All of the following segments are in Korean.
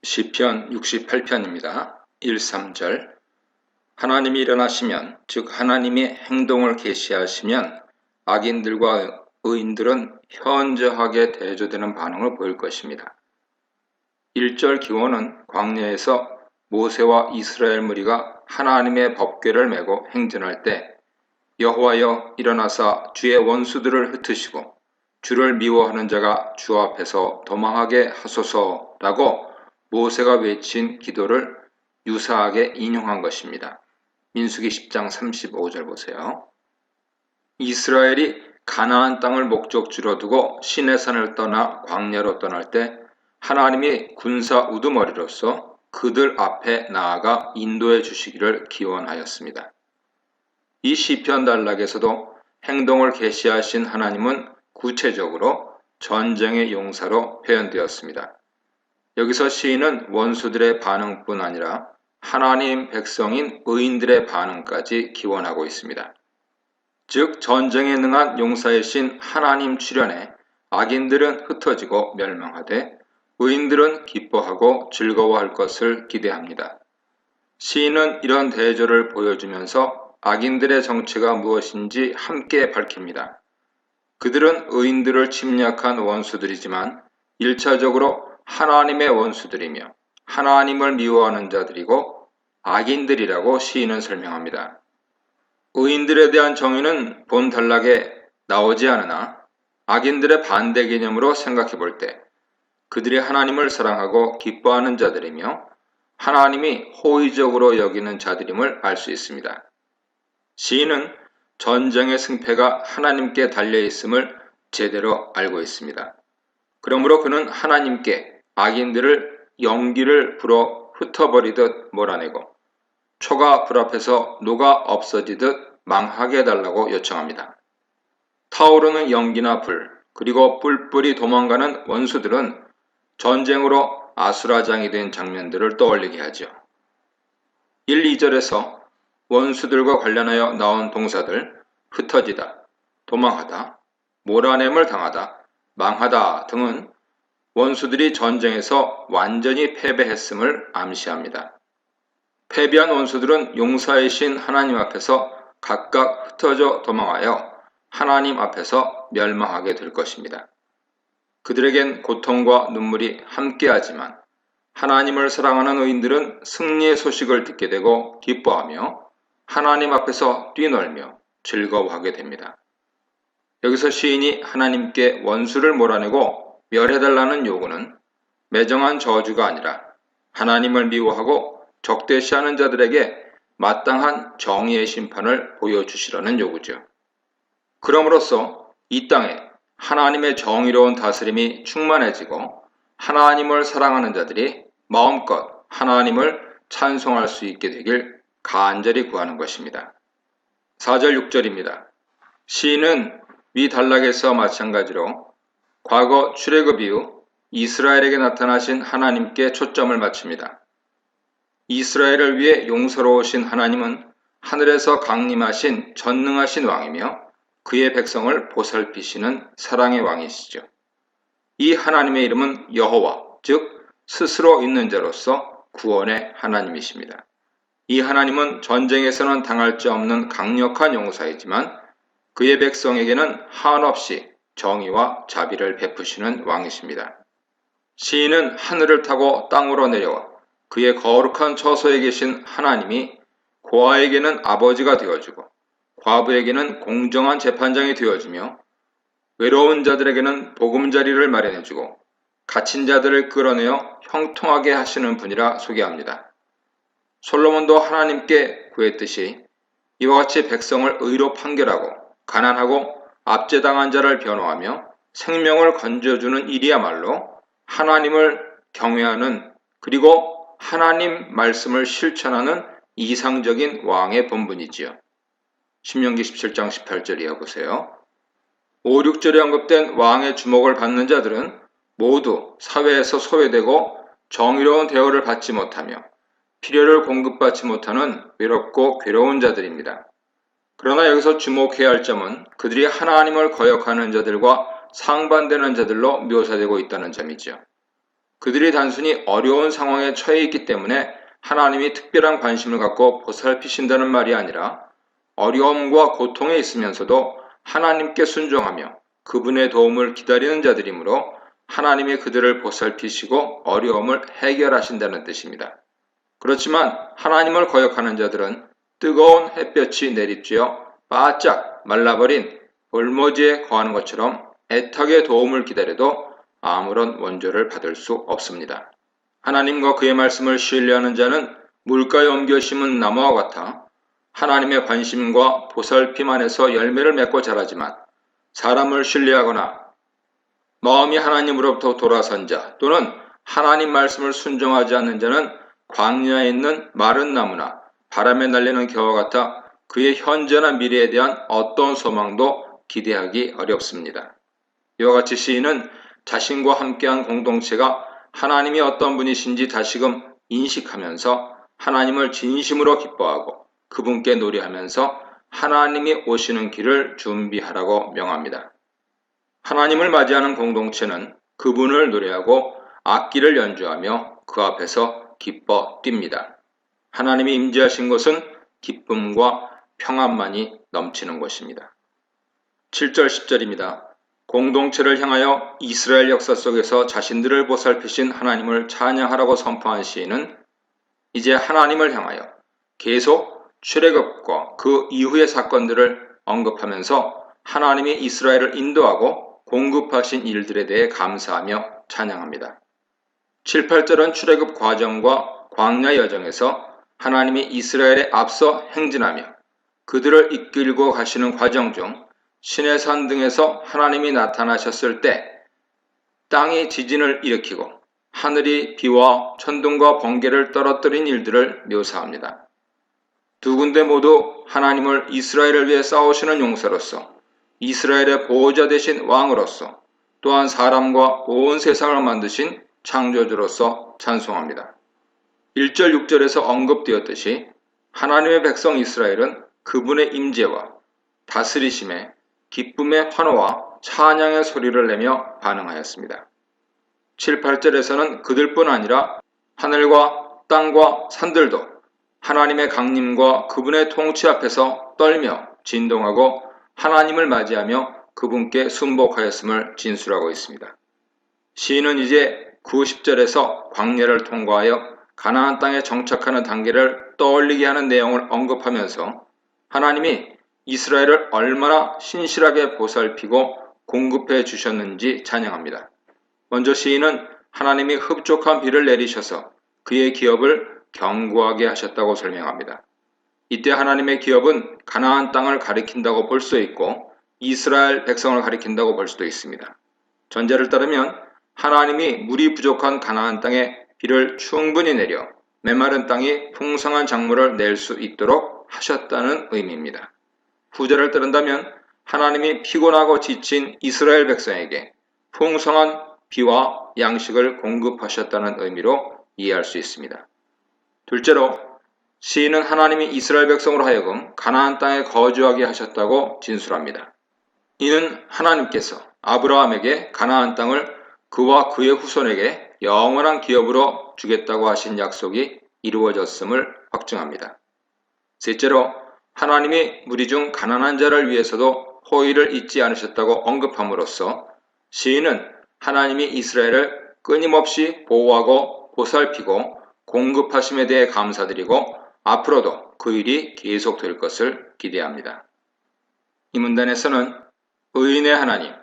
시편 68편입니다. 1, 3절 하나님이 일어나시면 즉 하나님이 행동을 계시하시면 악인들과 의인들은 현저하게 대조되는 반응을 보일 것입니다. 1절 기원은 광야에서 모세와 이스라엘 무리가 하나님의 법궤를 메고 행진할 때 여호와여 일어나사 주의 원수들을 흩으시고 주를 미워하는 자가 주 앞에서 도망하게 하소서라고 모세가 외친 기도를 유사하게 인용한 것입니다. 민수기 10장 35절 보세요. 이스라엘이 가나안 땅을 목적지로 두고 시내산을 떠나 광야로 떠날 때 하나님이 군사 우두머리로서 그들 앞에 나아가 인도해 주시기를 기원하였습니다. 이 시편 단락에서도 행동을 계시하신 하나님은 구체적으로 전쟁의 용사로 표현되었습니다. 여기서 시인은 원수들의 반응뿐 아니라 하나님 백성인 의인들의 반응까지 기원하고 있습니다. 즉 전쟁에 능한 용사이신 하나님 출현에 악인들은 흩어지고 멸망하되 의인들은 기뻐하고 즐거워할 것을 기대합니다. 시인은 이런 대조를 보여주면서 악인들의 정체가 무엇인지 함께 밝힙니다. 그들은 의인들을 침략한 원수들이지만 1차적으로 하나님의 원수들이며 하나님을 미워하는 자들이고 악인들이라고 시인은 설명합니다. 의인들에 대한 정의는 본 단락에 나오지 않으나 악인들의 반대 개념으로 생각해 볼 때 그들이 하나님을 사랑하고 기뻐하는 자들이며 하나님이 호의적으로 여기는 자들임을 알 수 있습니다. 시인은 전쟁의 승패가 하나님께 달려 있음을 제대로 알고 있습니다. 그러므로 그는 하나님께 악인들을 연기를 불어 흩어버리듯 몰아내고 초가 불 앞에서 녹아 없어지듯 망하게 해달라고 요청합니다. 타오르는 연기나 불, 그리고 뿔뿔이 도망가는 원수들은 전쟁으로 아수라장이 된 장면들을 떠올리게 하죠. 1, 2절에서 원수들과 관련하여 나온 동사들 흩어지다, 도망하다, 몰아냄을 당하다, 망하다 등은 원수들이 전쟁에서 완전히 패배했음을 암시합니다. 패배한 원수들은 용사이신 하나님 앞에서 각각 흩어져 도망하여 하나님 앞에서 멸망하게 될 것입니다. 그들에겐 고통과 눈물이 함께하지만 하나님을 사랑하는 의인들은 승리의 소식을 듣게 되고 기뻐하며 하나님 앞에서 뛰놀며 즐거워하게 됩니다. 여기서 시인이 하나님께 원수를 몰아내고 멸해달라는 요구는 매정한 저주가 아니라 하나님을 미워하고 적대시하는 자들에게 마땅한 정의의 심판을 보여주시라는 요구죠. 그럼으로써 이 땅에 하나님의 정의로운 다스림이 충만해지고 하나님을 사랑하는 자들이 마음껏 하나님을 찬송할 수 있게 되길 간절히 구하는 것입니다. 4절 6절입니다. 시인은 위 단락에서 마찬가지로 과거 출애굽 이후 이스라엘에게 나타나신 하나님께 초점을 맞춥니다. 이스라엘을 위해 용서로우신 하나님은 하늘에서 강림하신 전능하신 왕이며 그의 백성을 보살피시는 사랑의 왕이시죠. 이 하나님의 이름은 여호와, 즉 스스로 있는 자로서 구원의 하나님이십니다. 이 하나님은 전쟁에서는 당할 자 없는 강력한 용사이지만 그의 백성에게는 한없이 정의와 자비를 베푸시는 왕이십니다. 시인은 하늘을 타고 땅으로 내려와 그의 거룩한 처소에 계신 하나님이 고아에게는 아버지가 되어주고 과부에게는 공정한 재판장이 되어주며 외로운 자들에게는 보금자리를 마련해주고 갇힌 자들을 끌어내어 형통하게 하시는 분이라 소개합니다. 솔로몬도 하나님께 구했듯이 이와 같이 백성을 의로 판결하고 가난하고 압제당한 자를 변호하며 생명을 건져주는 일이야말로 하나님을 경외하는 그리고 하나님 말씀을 실천하는 이상적인 왕의 본분이지요. 신명기 17장 18절 이하 보세요. 5, 6절에 언급된 왕의 주목을 받는 자들은 모두 사회에서 소외되고 정의로운 대우를 받지 못하며 필요를 공급받지 못하는 외롭고 괴로운 자들입니다. 그러나 여기서 주목해야 할 점은 그들이 하나님을 거역하는 자들과 상반되는 자들로 묘사되고 있다는 점이죠. 그들이 단순히 어려운 상황에 처해 있기 때문에 하나님이 특별한 관심을 갖고 보살피신다는 말이 아니라 어려움과 고통에 있으면서도 하나님께 순종하며 그분의 도움을 기다리는 자들이므로 하나님이 그들을 보살피시고 어려움을 해결하신다는 뜻입니다. 그렇지만 하나님을 거역하는 자들은 뜨거운 햇볕이 내리쬐어 바짝 말라버린 벌모지에 거하는 것처럼 애타게 도움을 기다려도 아무런 원조를 받을 수 없습니다. 하나님과 그의 말씀을 신뢰하는 자는 물가에 옮겨 심은 나무와 같아 하나님의 관심과 보살핌 안에서 열매를 맺고 자라지만 사람을 신뢰하거나 마음이 하나님으로부터 돌아선 자 또는 하나님 말씀을 순종하지 않는 자는 광야에 있는 마른 나무나 바람에 날리는 겨와 같아 그의 현재나 미래에 대한 어떤 소망도 기대하기 어렵습니다. 이와 같이 시인은 자신과 함께한 공동체가 하나님이 어떤 분이신지 다시금 인식하면서 하나님을 진심으로 기뻐하고 그분께 노래하면서 하나님이 오시는 길을 준비하라고 명합니다. 하나님을 맞이하는 공동체는 그분을 노래하고 악기를 연주하며 그 앞에서 기뻐 뜁니다. 하나님이 임재하신 곳은 기쁨과 평안만이 넘치는 곳입니다. 7절 10절입니다. 공동체를 향하여 이스라엘 역사 속에서 자신들을 보살피신 하나님을 찬양하라고 선포한 시인은 이제 하나님을 향하여 계속 출애굽과 그 이후의 사건들을 언급하면서 하나님이 이스라엘을 인도하고 공급하신 일들에 대해 감사하며 찬양합니다. 7, 8절은 출애굽 과정과 광야 여정에서 하나님이 이스라엘에 앞서 행진하며 그들을 이끌고 가시는 과정 중 시내산 등에서 하나님이 나타나셨을 때 땅이 지진을 일으키고 하늘이 비와 천둥과 번개를 떨어뜨린 일들을 묘사합니다. 두 군데 모두 하나님을 이스라엘을 위해 싸우시는 용사로서 이스라엘의 보호자 되신 왕으로서 또한 사람과 온 세상을 만드신 창조주로서 찬송합니다. 1절 6절에서 언급되었듯이 하나님의 백성 이스라엘은 그분의 임재와 다스리심에 기쁨의 환호와 찬양의 소리를 내며 반응하였습니다. 7, 8절에서는 그들뿐 아니라 하늘과 땅과 산들도 하나님의 강림과 그분의 통치 앞에서 떨며 진동하고 하나님을 맞이하며 그분께 순복하였음을 진술하고 있습니다. 시인은 이제 9, 10절에서 광야를 통과하여 가나안 땅에 정착하는 단계를 떠올리게 하는 내용을 언급하면서 하나님이 이스라엘을 얼마나 신실하게 보살피고 공급해 주셨는지 찬양합니다. 먼저 시인은 하나님이 흡족한 비를 내리셔서 그의 기업을 견고하게 하셨다고 설명합니다. 이때 하나님의 기업은 가나안 땅을 가리킨다고 볼 수 있고 이스라엘 백성을 가리킨다고 볼 수도 있습니다. 전제를 따르면 하나님이 물이 부족한 가나안 땅에 비를 충분히 내려 메마른 땅이 풍성한 작물을 낼 수 있도록 하셨다는 의미입니다. 후절을 따른다면 하나님이 피곤하고 지친 이스라엘 백성에게 풍성한 비와 양식을 공급하셨다는 의미로 이해할 수 있습니다. 둘째로 시인은 하나님이 이스라엘 백성으로 하여금 가나안 땅에 거주하게 하셨다고 진술합니다. 이는 하나님께서 아브라함에게 가나안 땅을 그와 그의 후손에게 영원한 기업으로 주겠다고 하신 약속이 이루어졌음을 확증합니다. 셋째로 하나님이 무리 중 가난한 자를 위해서도 호의를 잊지 않으셨다고 언급함으로써 시인은 하나님이 이스라엘을 끊임없이 보호하고 보살피고 공급하심에 대해 감사드리고 앞으로도 그 일이 계속될 것을 기대합니다. 이 문단에서는 의인의 하나님,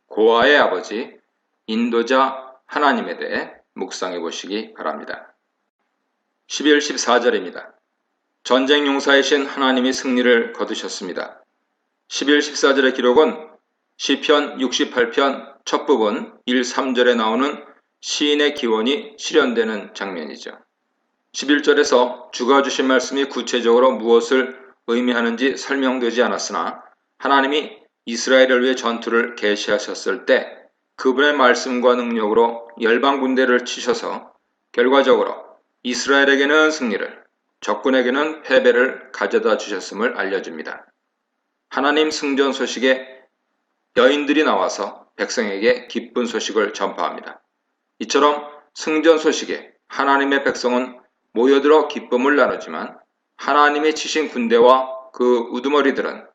고아의 아버지, 인도자 하나님에 대해 묵상해 보시기 바랍니다. 11, 14절입니다. 전쟁 용사이신 하나님이 승리를 거두셨습니다. 11, 14절의 기록은 시편 68편 첫 부분 1, 3절에 나오는 시인의 기원이 실현되는 장면이죠. 11절에서 주가 주신 말씀이 구체적으로 무엇을 의미하는지 설명되지 않았으나 하나님이 이스라엘을 위해 전투를 계시하셨을 때 그분의 말씀과 능력으로 열방 군대를 치셔서 결과적으로 이스라엘에게는 승리를, 적군에게는 패배를 가져다 주셨음을 알려줍니다. 하나님 승전 소식에 여인들이 나와서 백성에게 기쁜 소식을 전파합니다. 이처럼 승전 소식에 하나님의 백성은 모여들어 기쁨을 나누지만 하나님이 치신 군대와 그 우두머리들은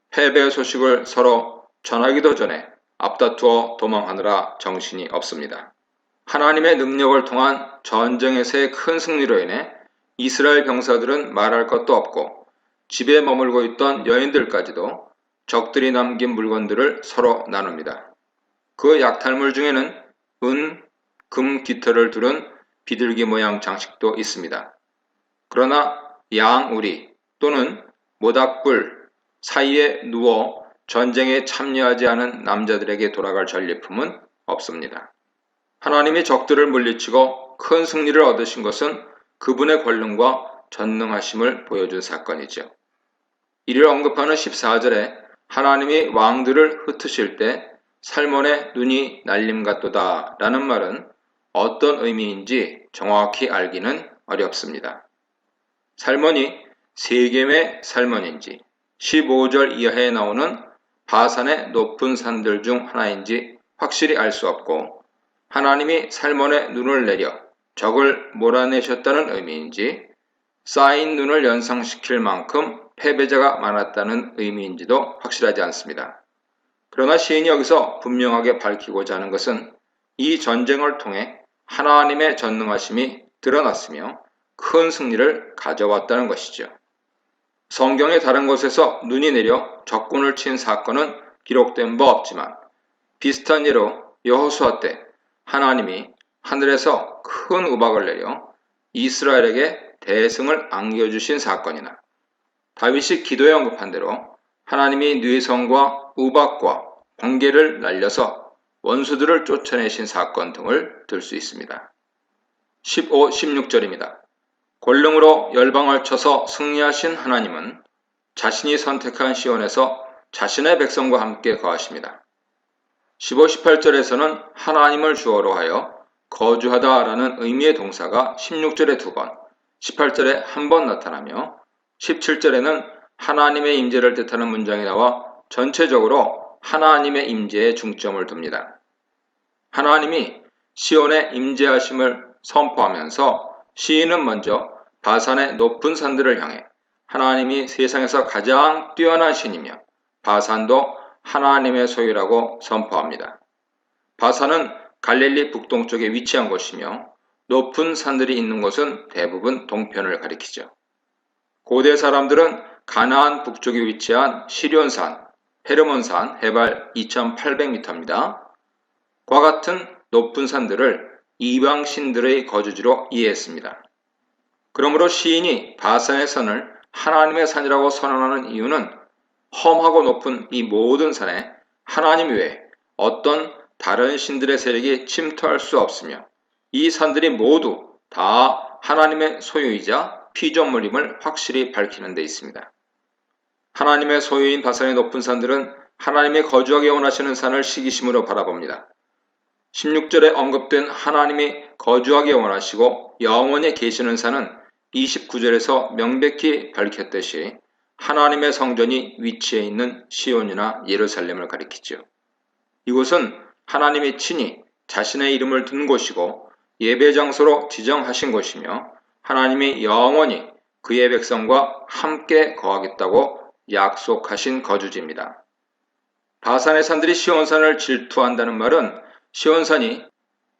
패배의 소식을 서로 전하기도 전에 앞다투어 도망하느라 정신이 없습니다. 하나님의 능력을 통한 전쟁에서의 큰 승리로 인해 이스라엘 병사들은 말할 것도 없고 집에 머물고 있던 여인들까지도 적들이 남긴 물건들을 서로 나눕니다. 그 약탈물 중에는 은, 금 깃털을 두른 비둘기 모양 장식도 있습니다. 그러나 양우리 또는 모닥불 사이에 누워 전쟁에 참여하지 않은 남자들에게 돌아갈 전리품은 없습니다. 하나님이 적들을 물리치고 큰 승리를 얻으신 것은 그분의 권능과 전능하심을 보여준 사건이죠. 이를 언급하는 14절에 하나님이 왕들을 흩으실 때 살몬의 눈이 날림 같도다 라는 말은 어떤 의미인지 정확히 알기는 어렵습니다. 살몬이 세겜의 살몬인지 15절 이하에 나오는 바산의 높은 산들 중 하나인지 확실히 알 수 없고 하나님이 살몬의 눈을 내려 적을 몰아내셨다는 의미인지 쌓인 눈을 연상시킬 만큼 패배자가 많았다는 의미인지도 확실하지 않습니다. 그러나 시인이 여기서 분명하게 밝히고자 하는 것은 이 전쟁을 통해 하나님의 전능하심이 드러났으며 큰 승리를 가져왔다는 것이죠. 성경의 다른 곳에서 눈이 내려 적군을 친 사건은 기록된 바 없지만 비슷한 예로 여호수아 때 하나님이 하늘에서 큰 우박을 내려 이스라엘에게 대승을 안겨주신 사건이나 다윗이 기도에 언급한 대로 하나님이 뉘성과 우박과 번개를 날려서 원수들을 쫓아내신 사건 등을 들 수 있습니다. 15, 16절입니다. 권능으로 열방을 쳐서 승리하신 하나님은 자신이 선택한 시온에서 자신의 백성과 함께 거하십니다. 15, 18절에서는 하나님을 주어로 하여 거주하다 라는 의미의 동사가 16절에 2번, 18절에 1번 나타나며 17절에는 하나님의 임재를 뜻하는 문장이 나와 전체적으로 하나님의 임재에 중점을 둡니다. 하나님이 시온의 임재하심을 선포하면서 시인은 먼저 바산의 높은 산들을 향해 하나님이 세상에서 가장 뛰어난 신이며 바산도 하나님의 소유라고 선포합니다. 바산은 갈릴리 북동쪽에 위치한 곳이며 높은 산들이 있는 곳은 대부분 동편을 가리키죠. 고대 사람들은 가나안 북쪽에 위치한 시련산, 헤르몬산 해발 2800m입니다. 과 같은 높은 산들을 이방 신들의 거주지로 이해했습니다. 그러므로 시인이 바산의 산을 하나님의 산이라고 선언하는 이유는 험하고 높은 이 모든 산에 하나님 외에 어떤 다른 신들의 세력이 침투할 수 없으며 이 산들이 모두 다 하나님의 소유이자 피조물임을 확실히 밝히는 데 있습니다. 하나님의 소유인 바산의 높은 산들은 하나님이 거주하기 원하시는 산을 시기심으로 바라봅니다. 16절에 언급된 하나님이 거주하기 원하시고 영원히 계시는 산은 29절에서 명백히 밝혔듯이 하나님의 성전이 위치해 있는 시온이나 예루살렘을 가리키죠. 이곳은 하나님이 친히 자신의 이름을 둔 곳이고 예배 장소로 지정하신 곳이며 하나님이 영원히 그의 백성과 함께 거하겠다고 약속하신 거주지입니다. 바산의 산들이 시온산을 질투한다는 말은 시온산이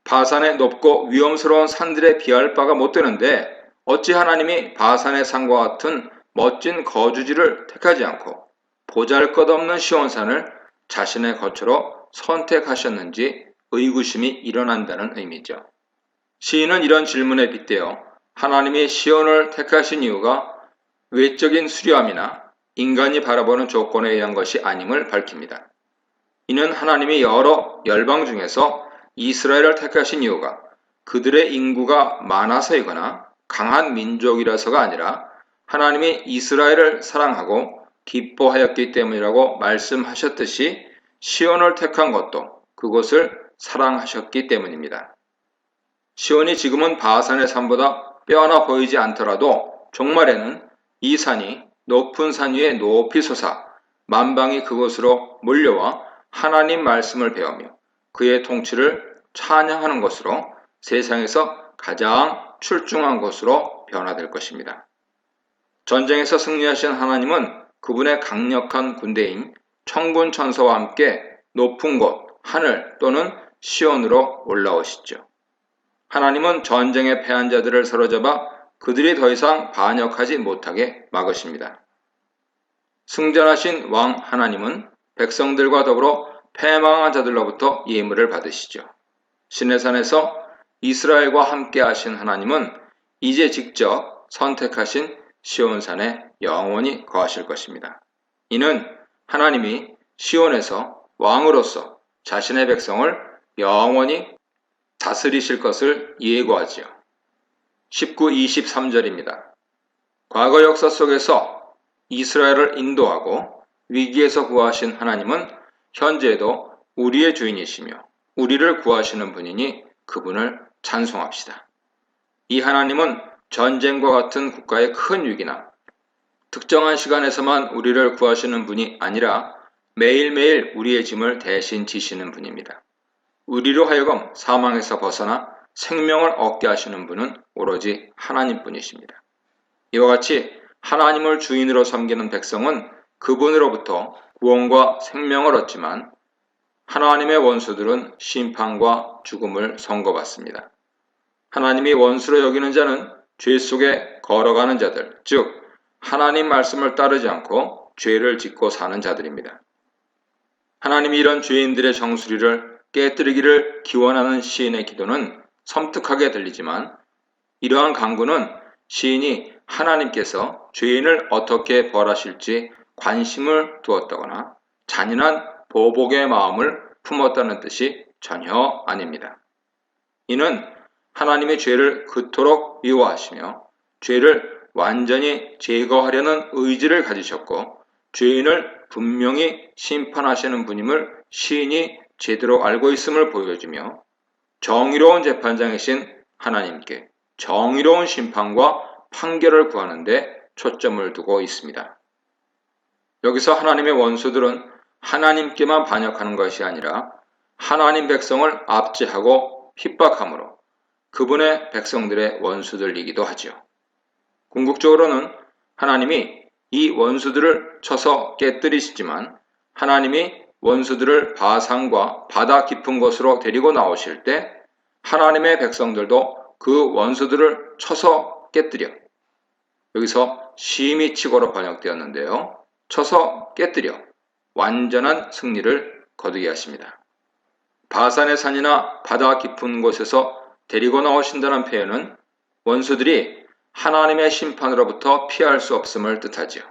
바산의 높고 위험스러운 산들에 비할 바가 못 되는데 어찌 하나님이 바산의 산과 같은 멋진 거주지를 택하지 않고 보잘것없는 시온산을 자신의 거처로 선택하셨는지 의구심이 일어난다는 의미죠. 시인은 이런 질문에 빗대어 하나님이 시온을 택하신 이유가 외적인 수려함이나 인간이 바라보는 조건에 의한 것이 아님을 밝힙니다. 이는 하나님이 여러 열방 중에서 이스라엘을 택하신 이유가 그들의 인구가 많아서이거나 강한 민족이라서가 아니라 하나님이 이스라엘을 사랑하고 기뻐하였기 때문이라고 말씀하셨듯이 시온을 택한 것도 그곳을 사랑하셨기 때문입니다. 시온이 지금은 바산의 산보다 뼈하나 보이지 않더라도 종말에는 이 산이 높은 산 위에 높이 솟아 만방이 그곳으로 몰려와 하나님 말씀을 배우며 그의 통치를 찬양하는 것으로 세상에서 가장 출중한 것으로 변화될 것입니다. 전쟁에서 승리하신 하나님은 그분의 강력한 군대인 천군 천사와 함께 높은 곳, 하늘 또는 시온으로 올라오시죠. 하나님은 전쟁에 패한 자들을 사로잡아 그들이 더 이상 반역하지 못하게 막으십니다. 승전하신 왕 하나님은 백성들과 더불어 패망한 자들로부터 예물을 받으시죠. 시내산에서 이스라엘과 함께 하신 하나님은 이제 직접 선택하신 시온산에 영원히 거하실 것입니다. 이는 하나님이 시온에서 왕으로서 자신의 백성을 영원히 다스리실 것을 예고하지요. 19, 23절입니다. 과거 역사 속에서 이스라엘을 인도하고 위기에서 구하신 하나님은 현재에도 우리의 주인이시며 우리를 구하시는 분이니 그분을 찬송합시다. 이 하나님은 전쟁과 같은 국가의 큰 위기나 특정한 시간에서만 우리를 구하시는 분이 아니라 매일매일 우리의 짐을 대신 지시는 분입니다. 우리로 하여금 사망에서 벗어나 생명을 얻게 하시는 분은 오로지 하나님뿐이십니다. 이와 같이 하나님을 주인으로 섬기는 백성은 그분으로부터 구원과 생명을 얻지만 하나님의 원수들은 심판과 죽음을 선고받습니다. 하나님이 원수로 여기는 자는 죄 속에 걸어가는 자들, 즉 하나님 말씀을 따르지 않고 죄를 짓고 사는 자들입니다. 하나님이 이런 죄인들의 정수리를 깨뜨리기를 기원하는 시인의 기도는 섬뜩하게 들리지만 이러한 간구는 시인이 하나님께서 죄인을 어떻게 벌하실지 관심을 두었다거나 잔인한 보복의 마음을 품었다는 뜻이 전혀 아닙니다. 이는 하나님의 죄를 그토록 미워하시며 죄를 완전히 제거하려는 의지를 가지셨고 죄인을 분명히 심판하시는 분임을 시인이 제대로 알고 있음을 보여주며 정의로운 재판장이신 하나님께 정의로운 심판과 판결을 구하는 데 초점을 두고 있습니다. 여기서 하나님의 원수들은 하나님께만 반역하는 것이 아니라 하나님 백성을 압제하고 핍박함으로 그분의 백성들의 원수들이기도 하죠. 궁극적으로는 하나님이 이 원수들을 쳐서 깨뜨리시지만 하나님이 원수들을 바산과 바다 깊은 곳으로 데리고 나오실 때 하나님의 백성들도 그 원수들을 쳐서 깨뜨려, 여기서 심히 치고로 번역되었는데요. 쳐서 깨뜨려 완전한 승리를 거두게 하십니다. 바산의 산이나 바다 깊은 곳에서 데리고 나오신다는 표현은 원수들이 하나님의 심판으로부터 피할 수 없음을 뜻하지요.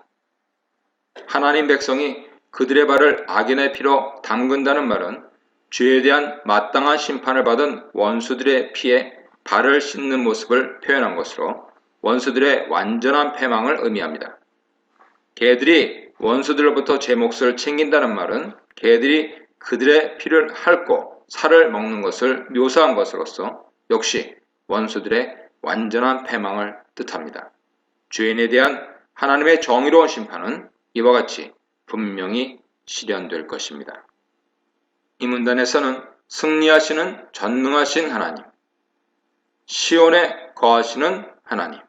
하나님 백성이 그들의 발을 악인의 피로 담근다는 말은 죄에 대한 마땅한 심판을 받은 원수들의 피에 발을 씻는 모습을 표현한 것으로 원수들의 완전한 패망을 의미합니다. 개들이 원수들로부터 제 몫을 챙긴다는 말은 개들이 그들의 피를 핥고 살을 먹는 것을 묘사한 것으로서 역시 원수들의 완전한 패망을 뜻합니다. 죄인에 대한 하나님의 정의로운 심판은 이와 같이 분명히 실현될 것입니다. 이 문단에서는 승리하시는 전능하신 하나님, 시온에 거하시는 하나님,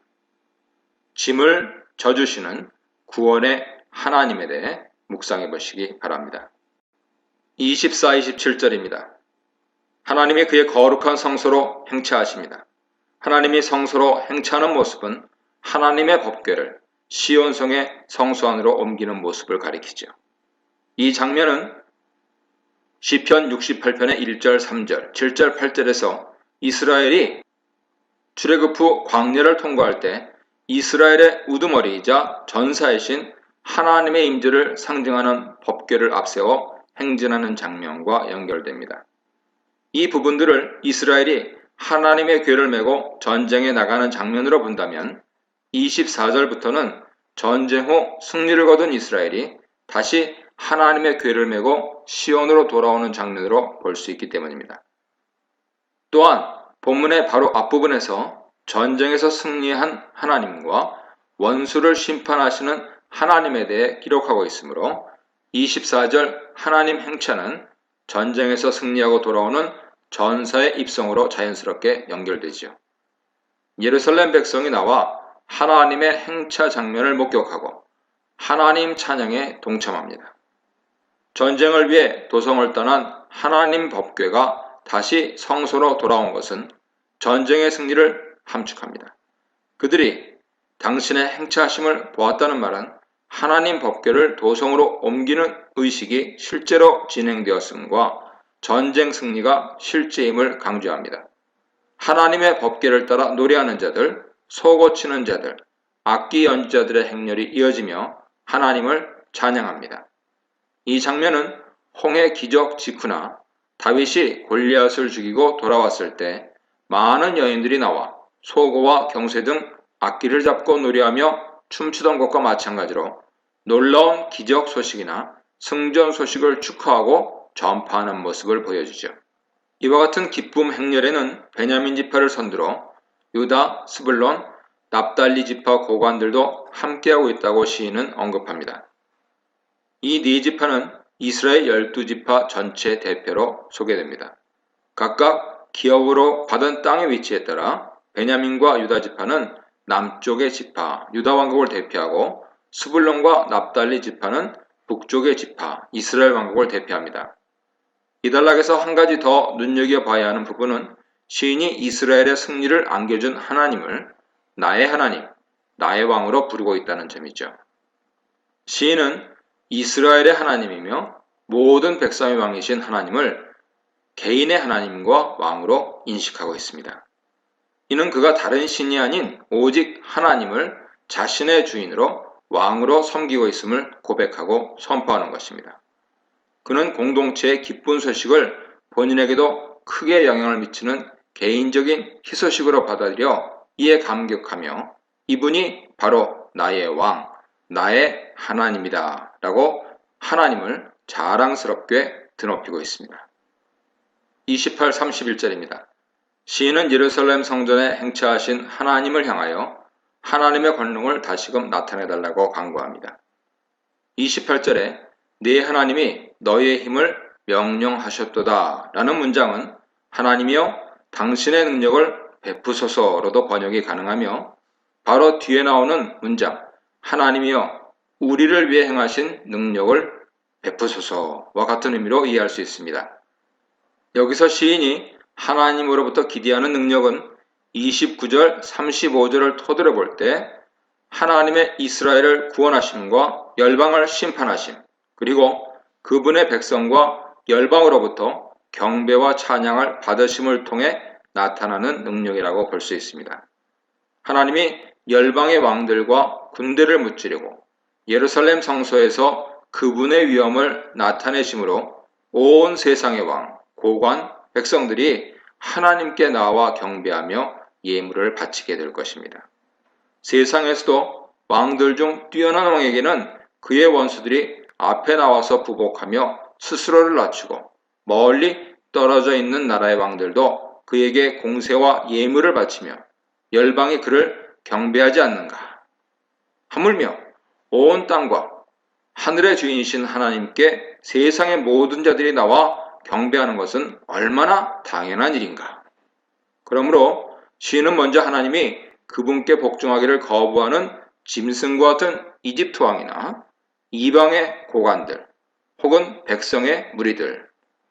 짐을 져주시는 구원의 하나님에 대해 묵상해 보시기 바랍니다. 24, 27절입니다. 하나님이 그의 거룩한 성소로 행차하십니다. 하나님이 성소로 행차하는 모습은 하나님의 법궤를 시온성의 성소 안으로 옮기는 모습을 가리키죠. 이 장면은 시편 68편의 1절, 3절, 7절, 8절에서 이스라엘이 출애굽 후 광야를 통과할 때 이스라엘의 우두머리이자 전사이신 하나님의 임재를 상징하는 법궤를 앞세워 행진하는 장면과 연결됩니다. 이 부분들을 이스라엘이 하나님의 궤를 메고 전쟁에 나가는 장면으로 본다면 24절부터는 전쟁 후 승리를 거둔 이스라엘이 다시 하나님의 궤를 메고 시온으로 돌아오는 장면으로 볼 수 있기 때문입니다. 또한 본문의 바로 앞부분에서 전쟁에서 승리한 하나님과 원수를 심판하시는 하나님에 대해 기록하고 있으므로 24절 하나님 행차는 전쟁에서 승리하고 돌아오는 전사의 입성으로 자연스럽게 연결되지요. 예루살렘 백성이 나와 하나님의 행차 장면을 목격하고 하나님 찬양에 동참합니다. 전쟁을 위해 도성을 떠난 하나님 법궤가 다시 성소로 돌아온 것은 전쟁의 승리를 함축합니다. 그들이 당신의 행차하심을 보았다는 말은 하나님 법궤를 도성으로 옮기는 의식이 실제로 진행되었음과 전쟁 승리가 실제임을 강조합니다. 하나님의 법궤를 따라 노래하는 자들, 소고치는 자들, 악기 연주자들의 행렬이 이어지며 하나님을 찬양합니다. 이 장면은 홍해 기적 직후나 다윗이 골리앗을 죽이고 돌아왔을 때 많은 여인들이 나와 소고와 경쇠 등 악기를 잡고 노래하며 춤추던 것과 마찬가지로 놀라운 기적 소식이나 승전 소식을 축하하고 전파하는 모습을 보여주죠. 이와 같은 기쁨 행렬에는 베냐민 지파를 선두로 유다, 스불론, 납달리 지파 고관들도 함께하고 있다고 시인은 언급합니다. 이 네 지파는 이스라엘 12지파 전체 대표로 소개됩니다. 각각 기업으로 받은 땅의 위치에 따라 베냐민과 유다 지파는 남쪽의 지파, 유다 왕국을 대표하고 스불론과 납달리 지파는 북쪽의 지파, 이스라엘 왕국을 대표합니다. 이 단락에서 한 가지 더 눈여겨봐야 하는 부분은 시인이 이스라엘의 승리를 안겨준 하나님을 나의 하나님, 나의 왕으로 부르고 있다는 점이죠. 시인은 이스라엘의 하나님이며 모든 백성의 왕이신 하나님을 개인의 하나님과 왕으로 인식하고 있습니다. 이는 그가 다른 신이 아닌 오직 하나님을 자신의 주인으로 왕으로 섬기고 있음을 고백하고 선포하는 것입니다. 그는 공동체의 기쁜 소식을 본인에게도 크게 영향을 미치는 개인적인 희소식으로 받아들여 이에 감격하며 이분이 바로 나의 왕, 나의 하나님이다 라고 하나님을 자랑스럽게 드높이고 있습니다. 28, 31절입니다. 시인은 예루살렘 성전에 행차하신 하나님을 향하여 하나님의 권능을 다시금 나타내달라고 간구합니다. 28절에 네 하나님이 너희의 힘을 명령하셨도다 라는 문장은 하나님이여 당신의 능력을 베푸소서로도 번역이 가능하며 바로 뒤에 나오는 문장 하나님이여 우리를 위해 행하신 능력을 베푸소서와 같은 의미로 이해할 수 있습니다. 여기서 시인이 하나님으로부터 기대하는 능력은 29절, 35절을 토대로 볼 때 하나님의 이스라엘을 구원하심과 열방을 심판하심, 그리고 그분의 백성과 열방으로부터 경배와 찬양을 받으심을 통해 나타나는 능력이라고 볼 수 있습니다. 하나님이 열방의 왕들과 군대를 무찌르고 예루살렘 성소에서 그분의 위엄을 나타내심으로 온 세상의 왕, 고관, 백성들이 하나님께 나와 경배하며 예물을 바치게 될 것입니다. 세상에서도 왕들 중 뛰어난 왕에게는 그의 원수들이 앞에 나와서 부복하며 스스로를 낮추고 멀리 떨어져 있는 나라의 왕들도 그에게 공세와 예물을 바치며 열방이 그를 경배하지 않는가. 하물며 온 땅과 하늘의 주인이신 하나님께 세상의 모든 자들이 나와 경배하는 것은 얼마나 당연한 일인가. 그러므로 시인은 먼저 하나님이 그분께 복종하기를 거부하는 짐승과 같은 이집트 왕이나 이방의 고관들 혹은 백성의 무리들,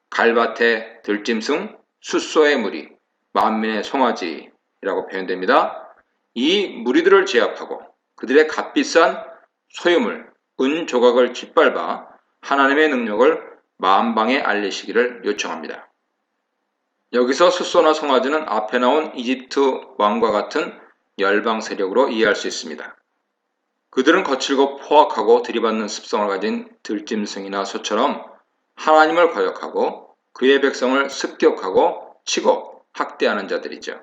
갈밭의 들짐승, 숫소의 무리, 만민의 송아지라고 표현됩니다. 이 무리들을 제압하고 그들의 값비싼 소유물, 은 조각을 짓밟아 하나님의 능력을 만방에 알리시기를 요청합니다. 여기서 숫소나 송아지는 앞에 나온 이집트 왕과 같은 열방 세력으로 이해할 수 있습니다. 그들은 거칠고 포악하고 들이받는 습성을 가진 들짐승이나 소처럼 하나님을 거역하고 그의 백성을 습격하고 치고 학대하는 자들이죠.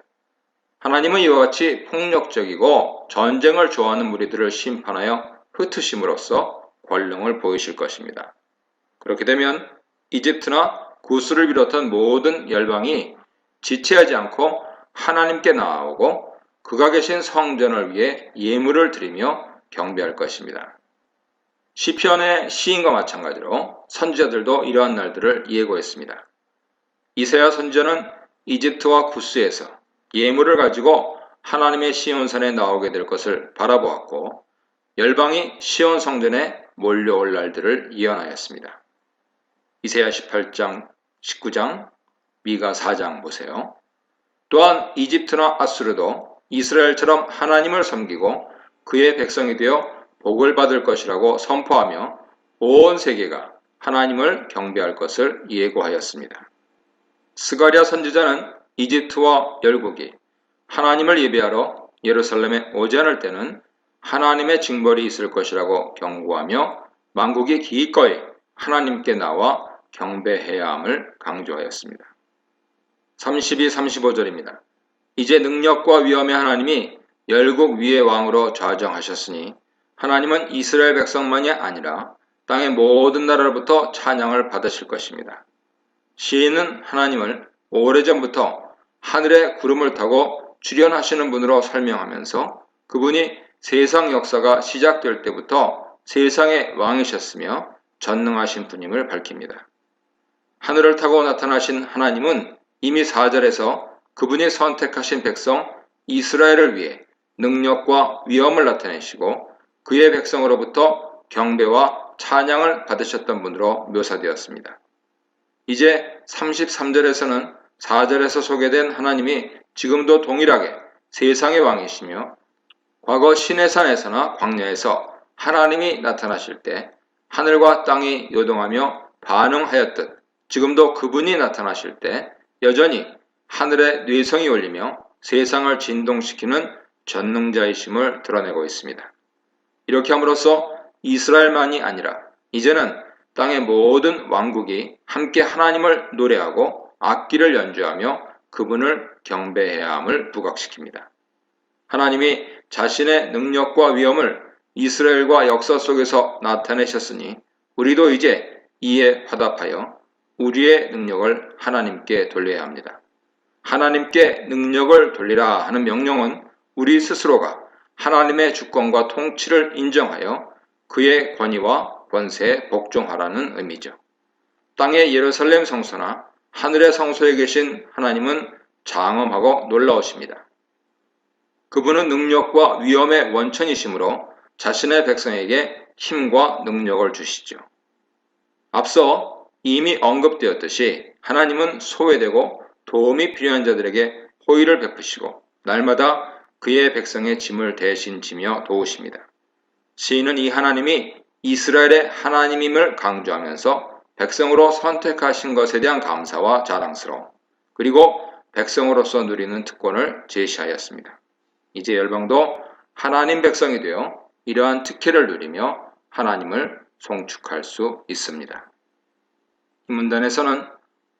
하나님은 이와 같이 폭력적이고 전쟁을 좋아하는 무리들을 심판하여 흩으심으로써 권능을 보이실 것입니다. 그렇게 되면 이집트나 구스를 비롯한 모든 열방이 지체하지 않고 하나님께 나아오고 그가 계신 성전을 위해 예물을 드리며 경배할 것입니다. 시편의 시인과 마찬가지로 선지자들도 이러한 날들을 예고했습니다. 이사야 선지자는 이집트와 구스에서 예물을 가지고 하나님의 시온산에 나오게 될 것을 바라보았고 열방이 시온 성전에 몰려올 날들을 예언하였습니다. 이사야 18장, 19장, 미가 4장 보세요. 또한 이집트나 아수르도 이스라엘처럼 하나님을 섬기고 그의 백성이 되어 복을 받을 것이라고 선포하며 온 세계가 하나님을 경배할 것을 예고하였습니다. 스가랴 선지자는 이집트와 열국이 하나님을 예배하러 예루살렘에 오지 않을 때는 하나님의 징벌이 있을 것이라고 경고하며 만국이 기꺼이 하나님께 나와 경배해야 함을 강조하였습니다. 32, 35절입니다. 이제 능력과 위엄의 하나님이 열국 위의 왕으로 좌정하셨으니 하나님은 이스라엘 백성만이 아니라 땅의 모든 나라로부터 찬양을 받으실 것입니다. 시인은 하나님을 오래전부터 하늘의 구름을 타고 주련하시는 분으로 설명하면서 그분이 세상 역사가 시작될 때부터 세상의 왕이셨으며 전능하신 분임을 밝힙니다. 하늘을 타고 나타나신 하나님은 이미 4절에서 그분이 선택하신 백성 이스라엘을 위해 능력과 위엄을 나타내시고 그의 백성으로부터 경배와 찬양을 받으셨던 분으로 묘사되었습니다. 이제 33절에서는 4절에서 소개된 하나님이 지금도 동일하게 세상의 왕이시며 과거 시내산에서나 광야에서 하나님이 나타나실 때 하늘과 땅이 요동하며 반응하였듯 지금도 그분이 나타나실 때 여전히 하늘의 뇌성이 울리며 세상을 진동시키는 전능자이심을 드러내고 있습니다. 이렇게 함으로써 이스라엘만이 아니라 이제는 땅의 모든 왕국이 함께 하나님을 노래하고 악기를 연주하며 그분을 경배해야 함을 부각시킵니다. 하나님이 자신의 능력과 위엄을 이스라엘과 역사 속에서 나타내셨으니 우리도 이제 이에 화답하여 우리의 능력을 하나님께 돌려야 합니다. 하나님께 능력을 돌리라 하는 명령은 우리 스스로가 하나님의 주권과 통치를 인정하여 그의 권위와 권세에 복종하라는 의미죠. 땅의 예루살렘 성소나 하늘의 성소에 계신 하나님은 장엄하고 놀라우십니다. 그분은 능력과 위엄의 원천이시므로 자신의 백성에게 힘과 능력을 주시죠. 앞서 이미 언급되었듯이 하나님은 소외되고 도움이 필요한 자들에게 호의를 베푸시고 날마다 그의 백성의 짐을 대신 지며 도우십니다. 시인은 이 하나님이 이스라엘의 하나님임을 강조하면서 백성으로 선택하신 것에 대한 감사와 자랑스러움, 그리고 백성으로서 누리는 특권을 제시하였습니다. 이제 열방도 하나님 백성이 되어 이러한 특혜를 누리며 하나님을 송축할 수 있습니다. 이 문단에서는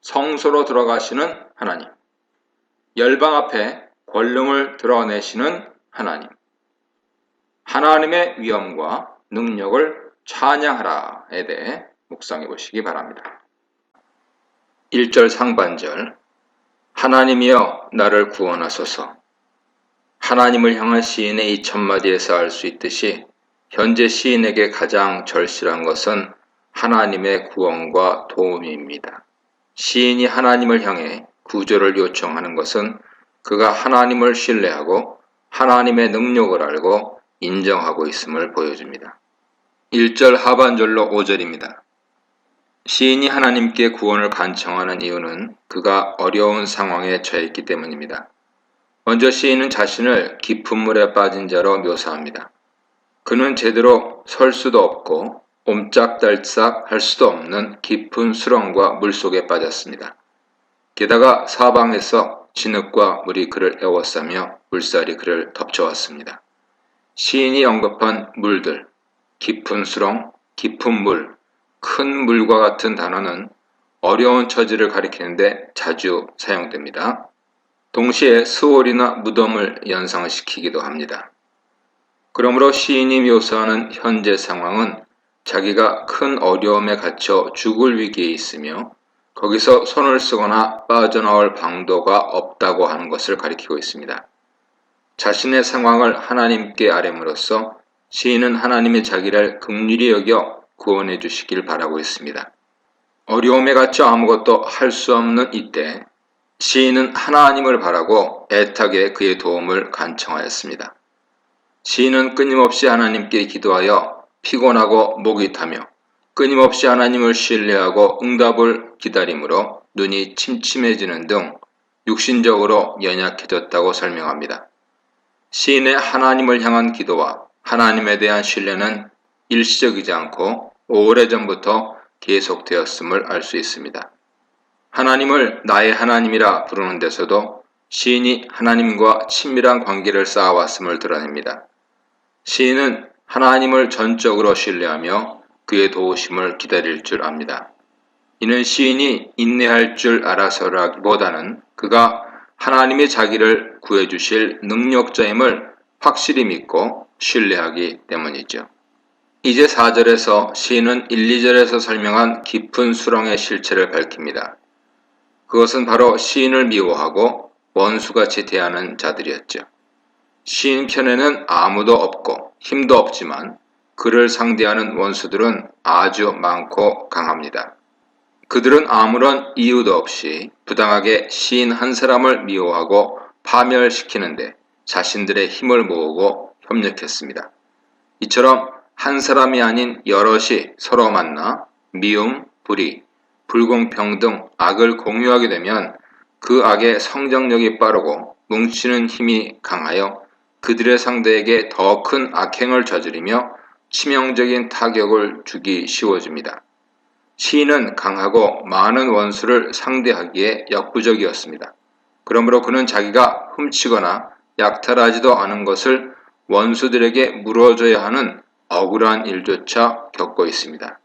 성소로 들어가시는 하나님, 열방 앞에 권능을 드러내시는 하나님, 하나님의 위엄과 능력을 찬양하라에 대해 묵상해 보시기 바랍니다. 1절 상반절, 하나님이여 나를 구원하소서. 하나님을 향한 시인의 이 첫마디에서 알 수 있듯이 현재 시인에게 가장 절실한 것은 하나님의 구원과 도움입니다. 시인이 하나님을 향해 구조를 요청하는 것은 그가 하나님을 신뢰하고 하나님의 능력을 알고 인정하고 있음을 보여줍니다. 1절 하반절로 5절입니다. 시인이 하나님께 구원을 간청하는 이유는 그가 어려운 상황에 처했기 때문입니다. 먼저 시인은 자신을 깊은 물에 빠진 자로 묘사합니다. 그는 제대로 설 수도 없고 옴짝달싹 할 수도 없는 깊은 수렁과 물속에 빠졌습니다. 게다가 사방에서 진흙과 물이 그를 에워싸며 물살이 그를 덮쳐왔습니다. 시인이 언급한 물들, 깊은 수렁, 깊은 물, 큰 물과 같은 단어는 어려운 처지를 가리키는데 자주 사용됩니다. 동시에 수월이나 무덤을 연상시키기도 합니다. 그러므로 시인이 묘사하는 현재 상황은 자기가 큰 어려움에 갇혀 죽을 위기에 있으며 거기서 손을 쓰거나 빠져나올 방도가 없다고 하는 것을 가리키고 있습니다. 자신의 상황을 하나님께 아뢰므로써 시인은 하나님의 자기를 긍휼히 여겨 구원해 주시길 바라고 있습니다. 어려움에 갇혀 아무것도 할 수 없는 이때 시인은 하나님을 바라고 애타게 그의 도움을 간청하였습니다. 시인은 끊임없이 하나님께 기도하여 피곤하고 목이 타며 끊임없이 하나님을 신뢰하고 응답을 기다림으로 눈이 침침해지는 등 육신적으로 연약해졌다고 설명합니다. 시인의 하나님을 향한 기도와 하나님에 대한 신뢰는 일시적이지 않고 오래전부터 계속되었음을 알 수 있습니다. 하나님을 나의 하나님이라 부르는 데서도 시인이 하나님과 친밀한 관계를 쌓아왔음을 드러냅니다. 시인은 하나님을 전적으로 신뢰하며 그의 도우심을 기다릴 줄 압니다. 이는 시인이 인내할 줄 알아서라기보다는 그가 하나님이 자기를 구해주실 능력자임을 확실히 믿고 신뢰하기 때문이죠. 이제 4절에서 시인은 1, 2절에서 설명한 깊은 수렁의 실체를 밝힙니다. 그것은 바로 시인을 미워하고 원수같이 대하는 자들이었죠. 시인 편에는 아무도 없고 힘도 없지만 그를 상대하는 원수들은 아주 많고 강합니다. 그들은 아무런 이유도 없이 부당하게 시인 한 사람을 미워하고 파멸시키는데 자신들의 힘을 모으고 협력했습니다. 이처럼 한 사람이 아닌 여럿이 서로 만나 미움, 불의, 불공평 등 악을 공유하게 되면 그 악의 성장력이 빠르고 뭉치는 힘이 강하여 그들의 상대에게 더 큰 악행을 저지르며 치명적인 타격을 주기 쉬워집니다. 시인은 강하고 많은 원수를 상대하기에 역부족이었습니다. 그러므로 그는 자기가 훔치거나 약탈하지도 않은 것을 원수들에게 물어줘야 하는 억울한 일조차 겪고 있습니다.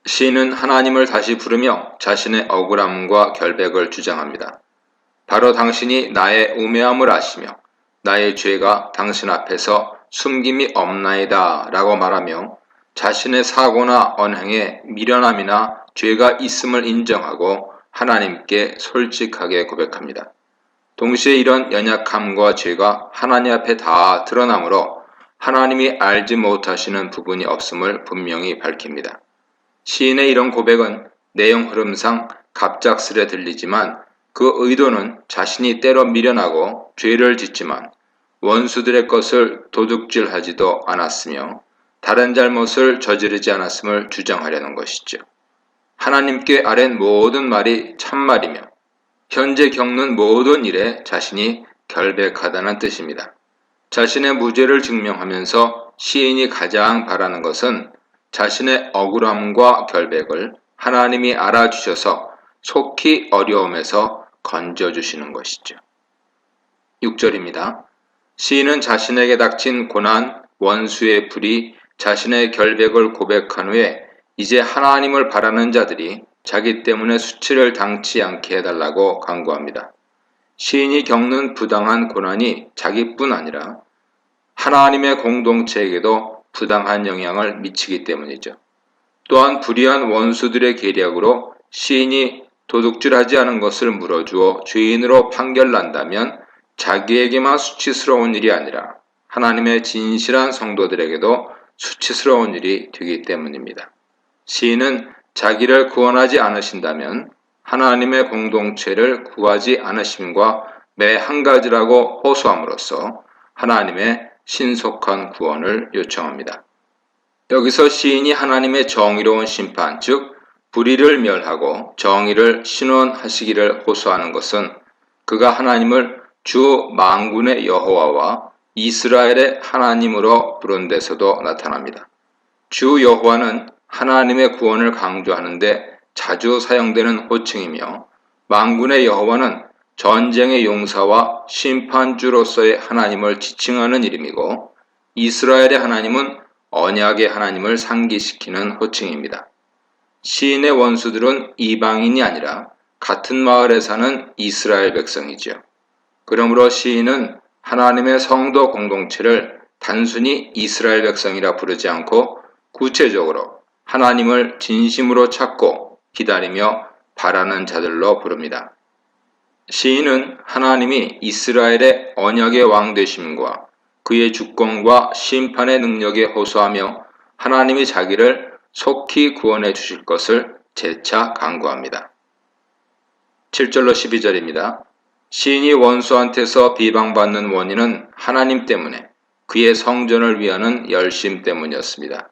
시인은 하나님을 다시 부르며 자신의 억울함과 결백을 주장합니다. 바로 당신이 나의 우매함을 아시며 나의 죄가 당신 앞에서 숨김이 없나이다 라고 말하며 자신의 사고나 언행에 미련함이나 죄가 있음을 인정하고 하나님께 솔직하게 고백합니다. 동시에 이런 연약함과 죄가 하나님 앞에 다 드러나므로 하나님이 알지 못하시는 부분이 없음을 분명히 밝힙니다. 시인의 이런 고백은 내용 흐름상 갑작스레 들리지만 그 의도는 자신이 때로 미련하고 죄를 짓지만 원수들의 것을 도둑질하지도 않았으며 다른 잘못을 저지르지 않았음을 주장하려는 것이죠. 하나님께 아랜 모든 말이 참말이며 현재 겪는 모든 일에 자신이 결백하다는 뜻입니다. 자신의 무죄를 증명하면서 시인이 가장 바라는 것은 자신의 억울함과 결백을 하나님이 알아주셔서 속히 어려움에서 건져주시는 것이죠. 6절입니다. 시인은 자신에게 닥친 고난, 원수의 불이 자신의 결백을 고백한 후에 이제 하나님을 바라는 자들이 자기 때문에 수치를 당치 않게 해달라고 간구합니다. 시인이 겪는 부당한 고난이 자기뿐 아니라 하나님의 공동체에게도 부당한 영향을 미치기 때문이죠. 또한 불의한 원수들의 계략으로 시인이 도둑질하지 않은 것을 물어주어 죄인으로 판결난다면 자기에게만 수치스러운 일이 아니라 하나님의 진실한 성도들에게도 수치스러운 일이 되기 때문입니다. 시인은 자기를 구원하지 않으신다면 하나님의 공동체를 구하지 않으심과 매 한 가지라고 호소함으로써 하나님의 신속한 구원을 요청합니다. 여기서 시인이 하나님의 정의로운 심판, 즉 불의를 멸하고 정의를 신원하시기를 호소하는 것은 그가 하나님을 주 만군의 여호와와 이스라엘의 하나님으로 부른 데서도 나타납니다. 주 여호와는 하나님의 구원을 강조하는데 자주 사용되는 호칭이며 만군의 여호와는 전쟁의 용사와 심판주로서의 하나님을 지칭하는 이름이고 이스라엘의 하나님은 언약의 하나님을 상기시키는 호칭입니다. 시인의 원수들은 이방인이 아니라 같은 마을에 사는 이스라엘 백성이지요. 그러므로 시인은 하나님의 성도 공동체를 단순히 이스라엘 백성이라 부르지 않고 구체적으로 하나님을 진심으로 찾고 기다리며 바라는 자들로 부릅니다. 시인은 하나님이 이스라엘의 언약의 왕 되심과 그의 주권과 심판의 능력에 호소하며 하나님이 자기를 속히 구원해 주실 것을 재차 간구합니다. 7절로 12절입니다. 시인이 원수한테서 비방받는 원인은 하나님 때문에 그의 성전을 위하는 열심 때문이었습니다.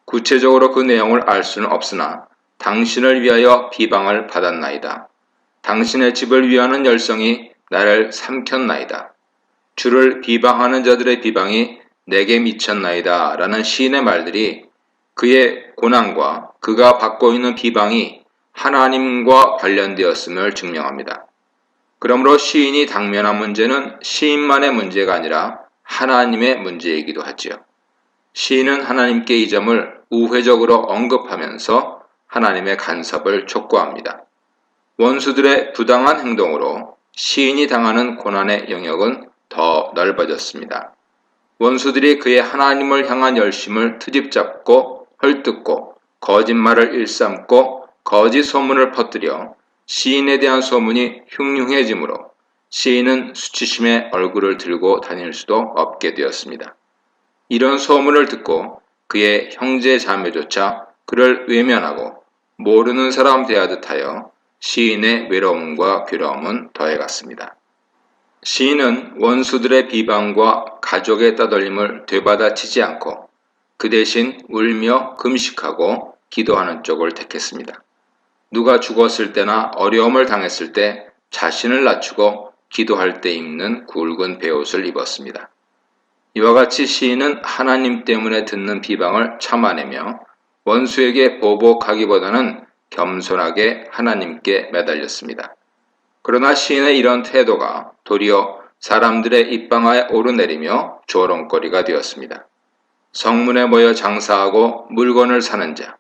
구체적으로 그 내용을 알 수는 없으나 당신을 위하여 비방을 받았나이다. 당신의 집을 위하는 열성이 나를 삼켰나이다. 주를 비방하는 자들의 비방이 내게 미쳤나이다. 라는 시인의 말들이 그의 고난과 그가 받고 있는 비방이 하나님과 관련되었음을 증명합니다. 그러므로 시인이 당면한 문제는 시인만의 문제가 아니라 하나님의 문제이기도 하지요. 시인은 하나님께 이 점을 우회적으로 언급하면서 하나님의 간섭을 촉구합니다. 원수들의 부당한 행동으로 시인이 당하는 고난의 영역은 더 넓어졌습니다. 원수들이 그의 하나님을 향한 열심을 트집잡고 헐뜯고 거짓말을 일삼고 거짓 소문을 퍼뜨려 시인에 대한 소문이 흉흉해지므로 시인은 수치심에 얼굴을 들고 다닐 수도 없게 되었습니다. 이런 소문을 듣고 그의 형제 자매조차 그를 외면하고 모르는 사람 대하듯 하여 시인의 외로움과 괴로움은 더해갔습니다. 시인은 원수들의 비방과 가족의 따돌림을 되받아치지 않고 그 대신 울며 금식하고 기도하는 쪽을 택했습니다. 누가 죽었을 때나 어려움을 당했을 때 자신을 낮추고 기도할 때 입는 굵은 베옷을 입었습니다. 이와 같이 시인은 하나님 때문에 듣는 비방을 참아내며 원수에게 보복하기보다는 겸손하게 하나님께 매달렸습니다. 그러나 시인의 이런 태도가 도리어 사람들의 입방아에 오르내리며 조롱거리가 되었습니다. 성문에 모여 장사하고 물건을 사는 자,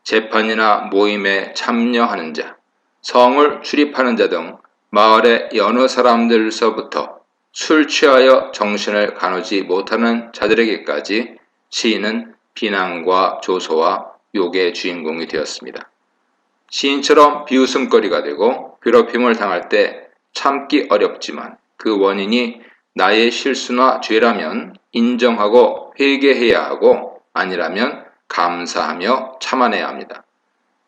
재판이나 모임에 참여하는 자, 성을 출입하는 자 등 마을의 여느 사람들서부터 술 취하여 정신을 가누지 못하는 자들에게까지 시인은 비난과 조소와 욕의 주인공이 되었습니다. 시인처럼 비웃음거리가 되고 괴롭힘을 당할 때 참기 어렵지만 그 원인이 나의 실수나 죄라면 인정하고 회개해야 하고 아니라면 감사하며 참아내야 합니다.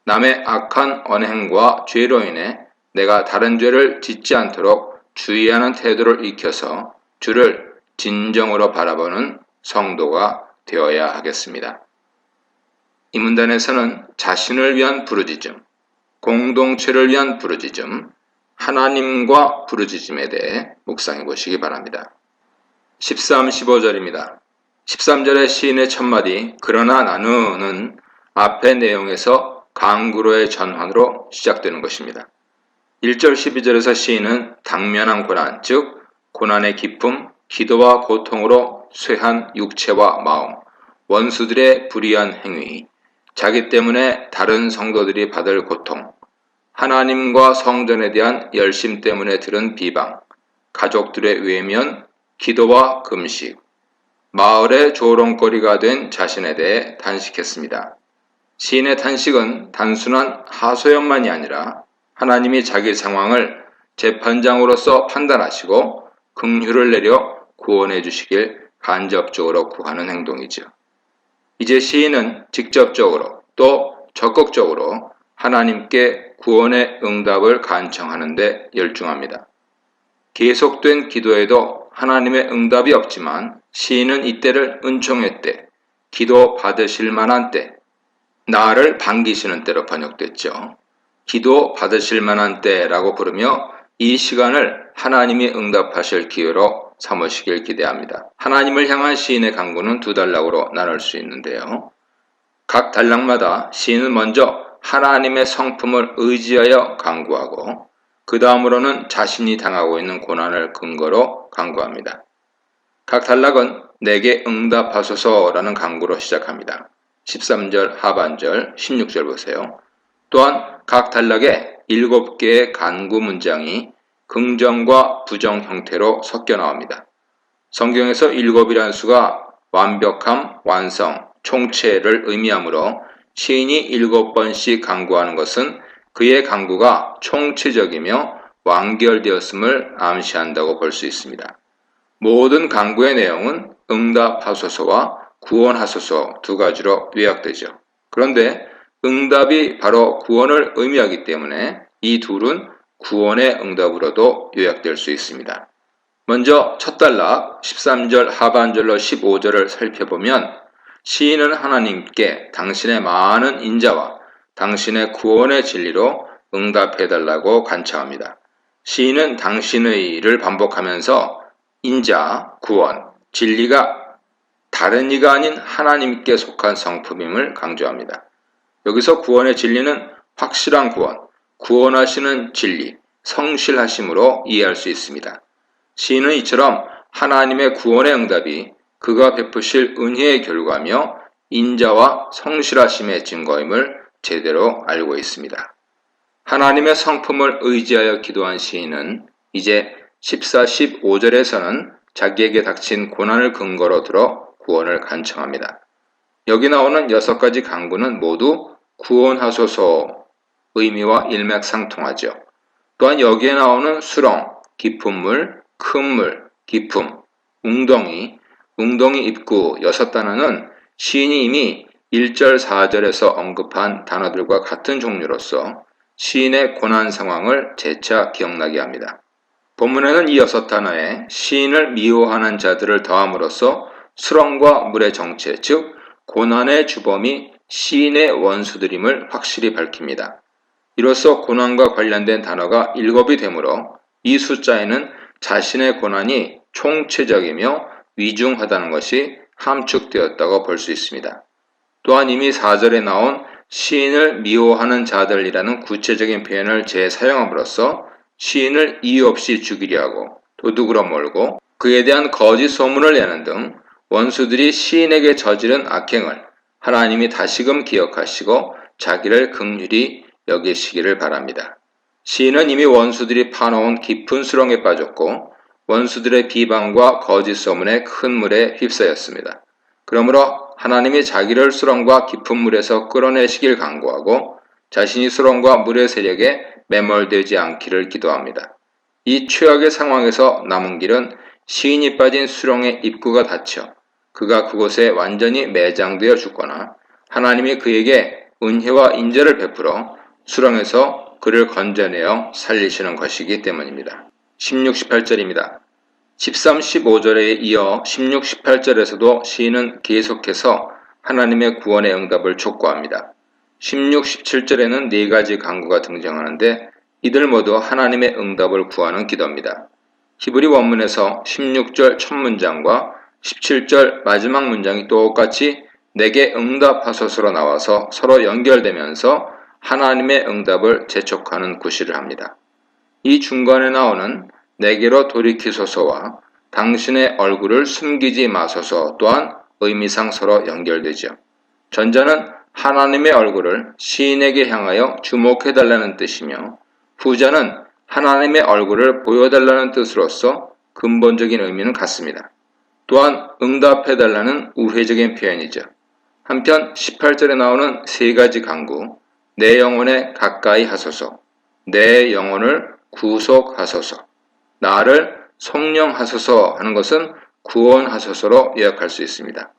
남의 악한 언행과 죄로 인해 내가 다른 죄를 짓지 않도록 주의하는 태도를 익혀서 주를 진정으로 바라보는 성도가 되어야 하겠습니다. 이 문단에서는 자신을 위한 부르짖음, 공동체를 위한 부르짖음, 하나님과 부르짖음에 대해 묵상해 보시기 바랍니다. 13, 15절입니다. 13절의 시인의 첫마디 그러나 나는은 앞의 내용에서 강구로의 전환으로 시작되는 것입니다. 1절 12절에서 시인은 당면한 고난, 즉 고난의 기쁨, 기도와 고통으로 쇠한 육체와 마음, 원수들의 불의한 행위, 자기 때문에 다른 성도들이 받을 고통, 하나님과 성전에 대한 열심 때문에 들은 비방, 가족들의 외면, 기도와 금식, 마을의 조롱거리가 된 자신에 대해 단식했습니다. 시인의 단식은 단순한 하소연만이 아니라 하나님이 자기 상황을 재판장으로서 판단하시고 긍휼을 내려 구원해 주시길 간접적으로 구하는 행동이죠. 이제 시인은 직접적으로 또 적극적으로 하나님께 구원의 응답을 간청하는 데 열중합니다. 계속된 기도에도 하나님의 응답이 없지만 시인은 이때를 은총의 때, 기도 받으실 만한 때, 나를 반기시는 때로 번역됐죠. 기도 받으실 만한 때라고 부르며 이 시간을 하나님이 응답하실 기회로 삼으시길 기대합니다. 하나님을 향한 시인의 간구는 두 단락으로 나눌 수 있는데요. 각 단락마다 시인은 먼저 하나님의 성품을 의지하여 간구하고 그 다음으로는 자신이 당하고 있는 고난을 근거로 간구합니다. 각 단락은 내게 응답하소서라는 간구로 시작합니다. 13절 하반절 16절 보세요. 또한 각 단락에 7개의 간구 문장이 긍정과 부정 형태로 섞여 나옵니다. 성경에서 7이라는 수가 완벽함, 완성, 총체를 의미하므로 시인이 7번씩 간구하는 것은 그의 간구가 총체적이며 완결되었음을 암시한다고 볼 수 있습니다. 모든 간구의 내용은 응답하소서와 구원하소서 두 가지로 요약되죠. 그런데 응답이 바로 구원을 의미하기 때문에 이 둘은 구원의 응답으로도 요약될 수 있습니다. 먼저 첫 단락 13절 하반절로 15절을 살펴보면 시인은 하나님께 당신의 많은 인자와 당신의 구원의 진리로 응답해달라고 간청합니다. 시인은 당신의를 반복하면서 인자, 구원, 진리가 다른 이가 아닌 하나님께 속한 성품임을 강조합니다. 여기서 구원의 진리는 확실한 구원, 구원하시는 진리, 성실하심으로 이해할 수 있습니다. 시인은 이처럼 하나님의 구원의 응답이 그가 베푸실 은혜의 결과며 인자와 성실하심의 증거임을 제대로 알고 있습니다. 하나님의 성품을 의지하여 기도한 시인은 이제 14, 15절에서는 자기에게 닥친 고난을 근거로 들어 구원을 간청합니다. 여기 나오는 6가지 간구는 모두 구원하소서 의미와 일맥상통하죠. 또한 여기에 나오는 수렁, 깊은 물, 큰 물, 깊음, 웅덩이, 웅덩이 입구 6단어는 시인이 이미 1절, 4절에서 언급한 단어들과 같은 종류로서 시인의 고난 상황을 재차 기억나게 합니다. 본문에는 이 6단어에 시인을 미워하는 자들을 더함으로써 수렁과 물의 정체, 즉 고난의 주범이 시인의 원수들임을 확실히 밝힙니다. 이로써 고난과 관련된 단어가 7이 되므로 이 숫자에는 자신의 고난이 총체적이며 위중하다는 것이 함축되었다고 볼 수 있습니다. 또한 이미 4절에 나온 시인을 미워하는 자들이라는 구체적인 표현을 재사용함으로써 시인을 이유 없이 죽이려 하고 도둑으로 몰고 그에 대한 거짓 소문을 내는 등 원수들이 시인에게 저지른 악행을 하나님이 다시금 기억하시고 자기를 긍휼히 여기시기를 바랍니다. 시인은 이미 원수들이 파놓은 깊은 수렁에 빠졌고 원수들의 비방과 거짓 소문에 큰 물에 휩싸였습니다. 그러므로 하나님이 자기를 수렁과 깊은 물에서 끌어내시길 간구하고 자신이 수렁과 물의 세력에 매몰되지 않기를 기도합니다. 이 최악의 상황에서 남은 길은 시인이 빠진 수렁의 입구가 닫혀 그가 그곳에 완전히 매장되어 죽거나 하나님이 그에게 은혜와 인자를 베풀어 수렁에서 그를 건져내어 살리시는 것이기 때문입니다. 16, 18절입니다. 13, 15절에 이어 16, 18절에서도 시인은 계속해서 하나님의 구원의 응답을 촉구합니다. 16, 17절에는 4가지 간구가 등장하는데 이들 모두 하나님의 응답을 구하는 기도입니다. 히브리 원문에서 16절 첫 문장과 17절 마지막 문장이 똑같이 내게 응답하소서로 나와서 서로 연결되면서 하나님의 응답을 재촉하는 구실을 합니다. 이 중간에 나오는 내게로 돌이키소서와 당신의 얼굴을 숨기지 마소서 또한 의미상 서로 연결되죠. 전자는 하나님의 얼굴을 시인에게 향하여 주목해달라는 뜻이며 후자는 하나님의 얼굴을 보여달라는 뜻으로서 근본적인 의미는 같습니다. 또한 응답해달라는 우회적인 표현이죠. 한편 18절에 나오는 3가지 간구, 내 영혼에 가까이 하소서, 내 영혼을 구속하소서, 나를 성령하소서 하는 것은 구원하소서로 요약할 수 있습니다.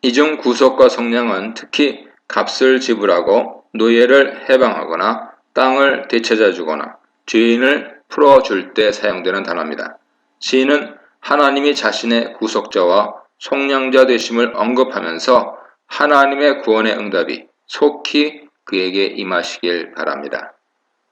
이 중 구속과 성령은 특히 값을 지불하고 노예를 해방하거나 땅을 되찾아주거나 죄인을 풀어줄 때 사용되는 단어입니다. 시인은 하나님이 자신의 구속자와 속량자 되심을 언급하면서 하나님의 구원의 응답이 속히 그에게 임하시길 바랍니다.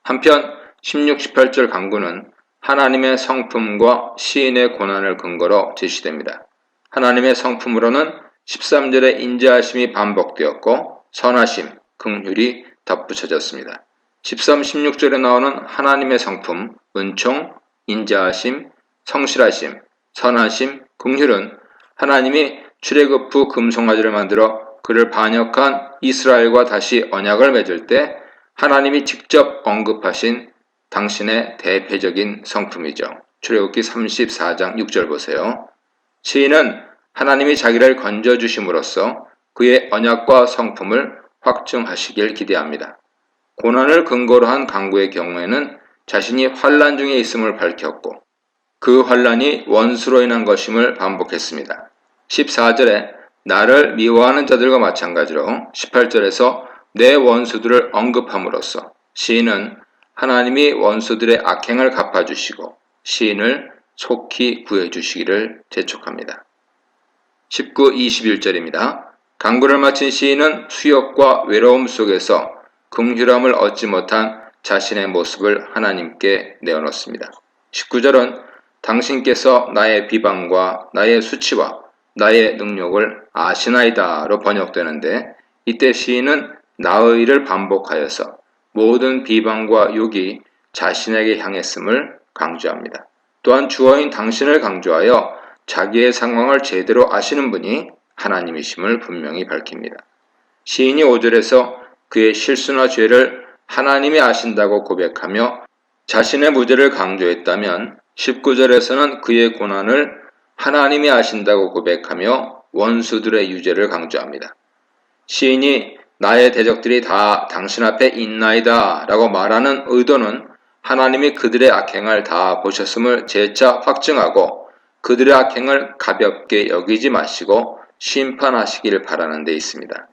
한편 16, 18절 간구는 하나님의 성품과 시인의 고난을 근거로 제시됩니다. 하나님의 성품으로는 13절의 인자하심이 반복되었고 선하심, 긍휼이 덧붙여졌습니다. 13, 16절에 나오는 하나님의 성품, 은총, 인자하심, 성실하심, 선하심, 긍휼은 하나님이 출애굽 후 금송아지를 만들어 그를 반역한 이스라엘과 다시 언약을 맺을 때 하나님이 직접 언급하신 당신의 대표적인 성품이죠. 출애굽기 34장 6절 보세요. 시인은 하나님이 자기를 건져주심으로써 그의 언약과 성품을 확증하시길 기대합니다. 고난을 근거로 한 간구의 경우에는 자신이 환난 중에 있음을 밝혔고 그 환난이 원수로 인한 것임을 반복했습니다. 14절에 나를 미워하는 자들과 마찬가지로 18절에서 내 원수들을 언급함으로써 시인은 하나님이 원수들의 악행을 갚아주시고 시인을 속히 구해주시기를 재촉합니다. 19, 21절입니다. 강구를 마친 시인은 수욕과 외로움 속에서 긍휼함을 얻지 못한 자신의 모습을 하나님께 내어놓습니다. 19절은 당신께서 나의 비방과 나의 수치와 나의 능력을 아시나이다로 번역되는데, 이때 시인은 나의를 반복하여서 모든 비방과 욕이 자신에게 향했음을 강조합니다. 또한 주어인 당신을 강조하여 자기의 상황을 제대로 아시는 분이 하나님이심을 분명히 밝힙니다. 시인이 5절에서 그의 실수나 죄를 하나님이 아신다고 고백하며 자신의 무죄를 강조했다면, 19절에서는 그의 고난을 하나님이 아신다고 고백하며 원수들의 유죄를 강조합니다. 시인이 나의 대적들이 다 당신 앞에 있나이다 라고 말하는 의도는 하나님이 그들의 악행을 다 보셨음을 재차 확증하고 그들의 악행을 가볍게 여기지 마시고 심판하시길 바라는 데 있습니다.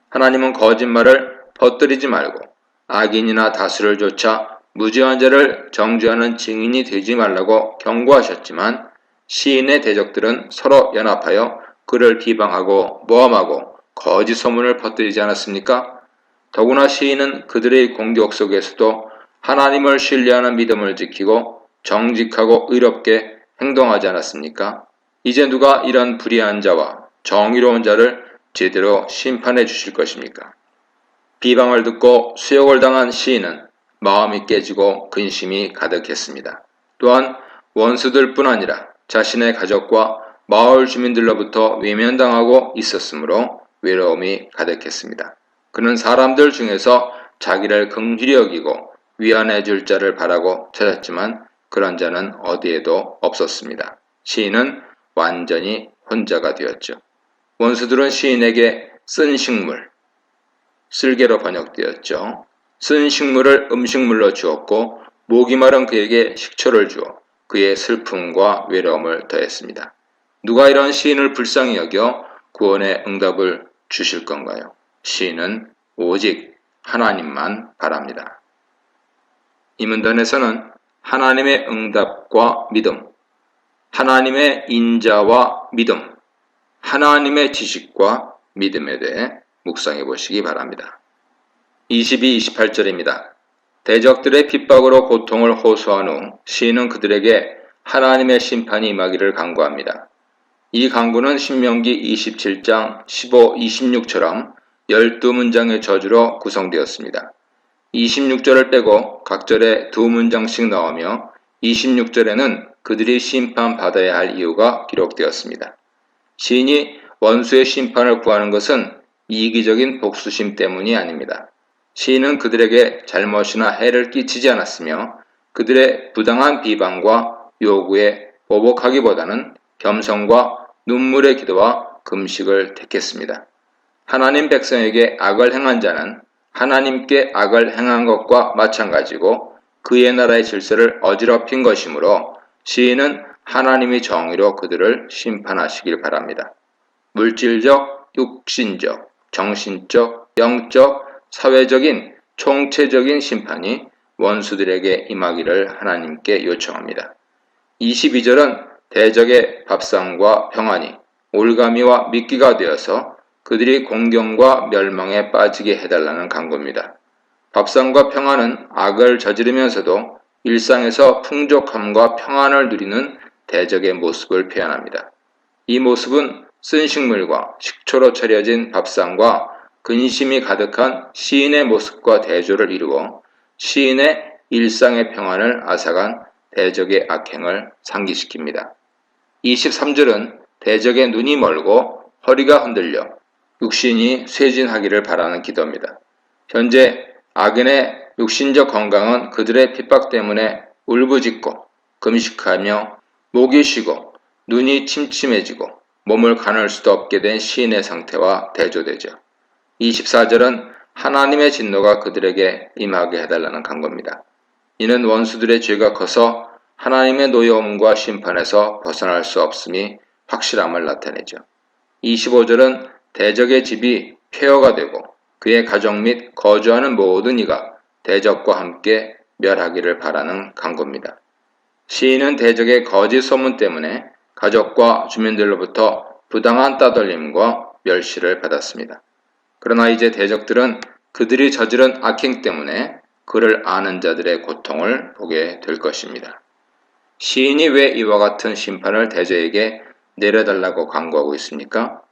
하나님은 거짓말을 퍼뜨리지 말고 악인이나 다수를 쫓아 무죄한 자를 정죄하는 증인이 되지 말라고 경고하셨지만, 시인의 대적들은 서로 연합하여 그를 비방하고 모함하고 거짓 소문을 퍼뜨리지 않았습니까? 더구나 시인은 그들의 공격 속에서도 하나님을 신뢰하는 믿음을 지키고 정직하고 의롭게 행동하지 않았습니까? 이제 누가 이런 불의한 자와 정의로운 자를 제대로 심판해 주실 것입니까? 비방을 듣고 수욕을 당한 시인은 마음이 깨지고 근심이 가득했습니다. 또한 원수들뿐 아니라 자신의 가족과 마을 주민들로부터 외면당하고 있었으므로 외로움이 가득했습니다. 그는 사람들 중에서 자기를 긍휼히 여기고 위안해 줄 자를 바라고 찾았지만 그런 자는 어디에도 없었습니다. 시인은 완전히 혼자가 되었죠. 원수들은 시인에게 쓴 식물, 쓸개로 번역되었죠. 쓴 식물을 음식물로 주었고 목이 마른 그에게 식초를 주어 그의 슬픔과 외로움을 더했습니다. 누가 이런 시인을 불쌍히 여겨 구원의 응답을 주실 건가요? 시인은 오직 하나님만 바랍니다. 이 문단에서는 하나님의 응답과 믿음, 하나님의 인자와 믿음, 하나님의 지식과 믿음에 대해 묵상해 보시기 바랍니다. 22, 28절입니다. 대적들의 핍박으로 고통을 호소한 후 시인은 그들에게 하나님의 심판이 임하기를 간구합니다. 이 간구는 신명기 27장 15, 26처럼 12문장의 저주로 구성되었습니다. 26절을 빼고 각 절에 2문장씩 나오며 26절에는 그들이 심판받아야 할 이유가 기록되었습니다. 시인이 원수의 심판을 구하는 것은 이기적인 복수심 때문이 아닙니다. 시인은 그들에게 잘못이나 해를 끼치지 않았으며 그들의 부당한 비방과 요구에 보복하기보다는 겸손과 눈물의 기도와 금식을 택했습니다. 하나님 백성에게 악을 행한 자는 하나님께 악을 행한 것과 마찬가지고 그의 나라의 질서를 어지럽힌 것이므로 시인은 하나님이 정의로 그들을 심판하시길 바랍니다. 물질적, 육신적, 정신적, 영적, 사회적인, 총체적인 심판이 원수들에게 임하기를 하나님께 요청합니다. 22절은 대적의 밥상과 평안이 올가미와 미끼가 되어서 그들이 공경과 멸망에 빠지게 해달라는 간구입니다. 밥상과 평안은 악을 저지르면서도 일상에서 풍족함과 평안을 누리는 대적의 모습을 표현합니다. 이 모습은 쓴 식물과 식초로 차려진 밥상과 근심이 가득한 시인의 모습과 대조를 이루어 시인의 일상의 평안을 앗아간 대적의 악행을 상기시킵니다. 23절은 대적의 눈이 멀고 허리가 흔들려 육신이 쇠진하기를 바라는 기도입니다. 현재 악인의 육신적 건강은 그들의 핍박 때문에 울부짖고 금식하며 목이 쉬고 눈이 침침해지고 몸을 가눌 수도 없게 된 시인의 상태와 대조되죠. 24절은 하나님의 진노가 그들에게 임하게 해달라는 간구입니다. 이는 원수들의 죄가 커서 하나님의 노여움과 심판에서 벗어날 수 없음이 확실함을 나타내죠. 25절은 대적의 집이 폐허가 되고 그의 가족 및 거주하는 모든 이가 대적과 함께 멸하기를 바라는 간구입니다. 시인은 대적의 거짓 소문 때문에 가족과 주민들로부터 부당한 따돌림과 멸시를 받았습니다. 그러나 이제 대적들은 그들이 저지른 악행 때문에 그를 아는 자들의 고통을 보게 될 것입니다. 시인이 왜 이와 같은 심판을 대저에게 내려달라고 간구하고 있습니까?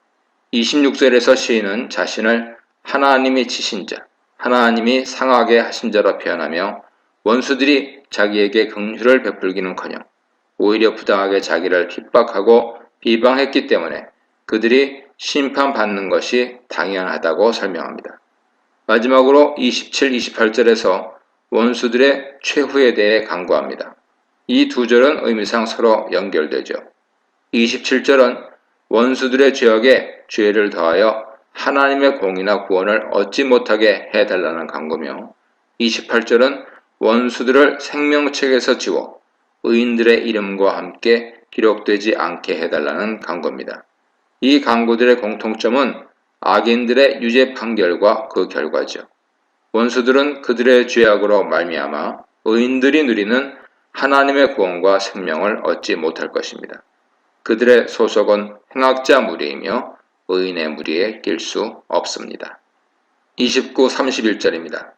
26절에서 시인은 자신을 하나님이 치신 자, 하나님이 상하게 하신 자로 표현하며 원수들이 자기에게 긍휼을 베풀기는커녕 오히려 부당하게 자기를 핍박하고 비방했기 때문에 그들이 심판받는 것이 당연하다고 설명합니다. 마지막으로 27, 28절에서 원수들의 최후에 대해 간구합니다. 이 두 절은 의미상 서로 연결되죠. 27절은 원수들의 죄악에 죄를 더하여 하나님의 공의나 구원을 얻지 못하게 해달라는 간구며 28절은 원수들을 생명책에서 지워 의인들의 이름과 함께 기록되지 않게 해달라는 간구입니다. 이 간구들의 공통점은 악인들의 유죄 판결과 그 결과죠. 원수들은 그들의 죄악으로 말미암아 의인들이 누리는 하나님의 구원과 생명을 얻지 못할 것입니다. 그들의 소속은 행악자 무리이며 의인의 무리에 낄 수 없습니다. 29, 31절입니다.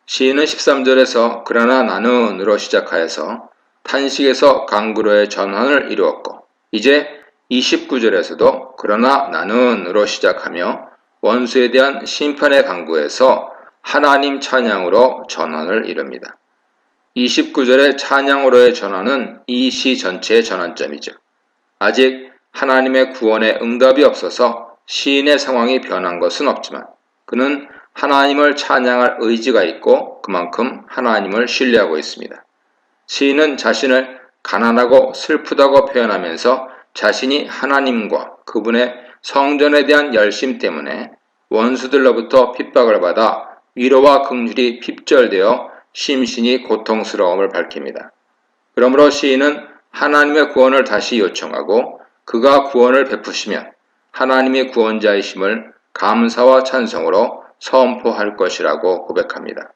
시인은 13절에서 그러나 나는으로 시작하여서 탄식에서 강구로의 전환을 이루었고 이제 29절에서도 그러나 나는으로 시작하며 원수에 대한 심판의 강구에서 하나님 찬양으로 전환을 이룹니다. 29절의 찬양으로의 전환은 이 시 전체의 전환점이죠. 아직 하나님의 구원에 응답이 없어서 시인의 상황이 변한 것은 없지만 그는 하나님을 찬양할 의지가 있고 그만큼 하나님을 신뢰하고 있습니다. 시인은 자신을 가난하고 슬프다고 표현하면서 자신이 하나님과 그분의 성전에 대한 열심 때문에 원수들로부터 핍박을 받아 위로와 긍휼이 핍절되어 심신이 고통스러움을 밝힙니다. 그러므로 시인은 하나님의 구원을 다시 요청하고 그가 구원을 베푸시면 하나님이 구원자이심을 감사와 찬송으로 선포할 것이라고 고백합니다.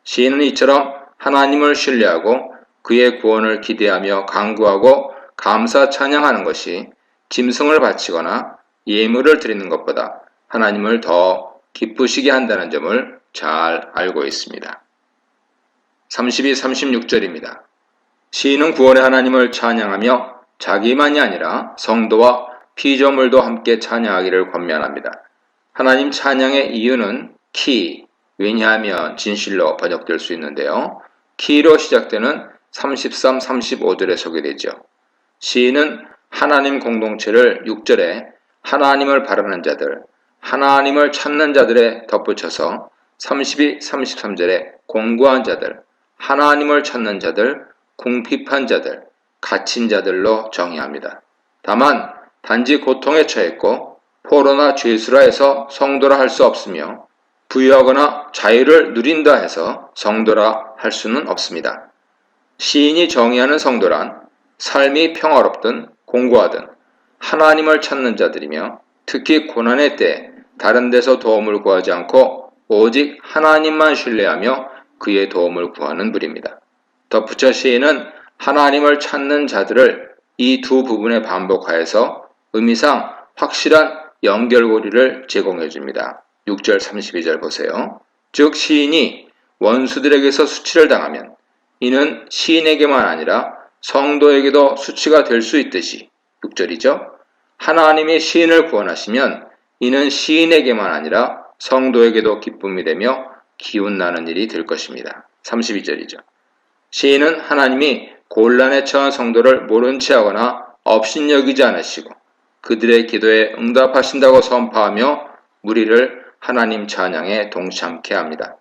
시인은 이처럼 하나님을 신뢰하고 그의 구원을 기대하며 간구하고 감사 찬양하는 것이 짐승을 바치거나 예물을 드리는 것보다 하나님을 더 기쁘시게 한다는 점을 잘 알고 있습니다. 32, 36절입니다. 시인은 구원의 하나님을 찬양하며 자기만이 아니라 성도와 피조물도 함께 찬양하기를 권면합니다. 하나님 찬양의 이유는 키, 왜냐하면 진실로 번역될 수 있는데요. 키로 시작되는 33, 35절에 소개되죠. 시인은 하나님 공동체를 6절에 하나님을 바라는 자들, 하나님을 찾는 자들에 덧붙여서 32, 33절에 공고한 자들, 하나님을 찾는 자들, 궁핍한 자들, 갇힌 자들로 정의합니다. 다만 단지 고통에 처했고 포로나 죄수라 해서 성도라 할 수 없으며 부유하거나 자유를 누린다 해서 성도라 할 수는 없습니다. 시인이 정의하는 성도란 삶이 평화롭든 공고하든 하나님을 찾는 자들이며 특히 고난의 때 다른 데서 도움을 구하지 않고 오직 하나님만 신뢰하며 그의 도움을 구하는 분입니다. 덧붙여 시인은 하나님을 찾는 자들을 이 두 부분에 반복하여서 의미상 확실한 연결고리를 제공해 줍니다. 6절 32절 보세요. 즉 시인이 원수들에게서 수치를 당하면 이는 시인에게만 아니라 성도에게도 수치가 될 수 있듯이 6절이죠. 하나님이 시인을 구원하시면 이는 시인에게만 아니라 성도에게도 기쁨이 되며 기운나는 일이 될 것입니다. 32절이죠. 시인은 하나님이 곤란에 처한 성도를 모른 채 하거나 업신여기지 않으시고 그들의 기도에 응답하신다고 선포하며 무리를 하나님 찬양에 동참케 합니다.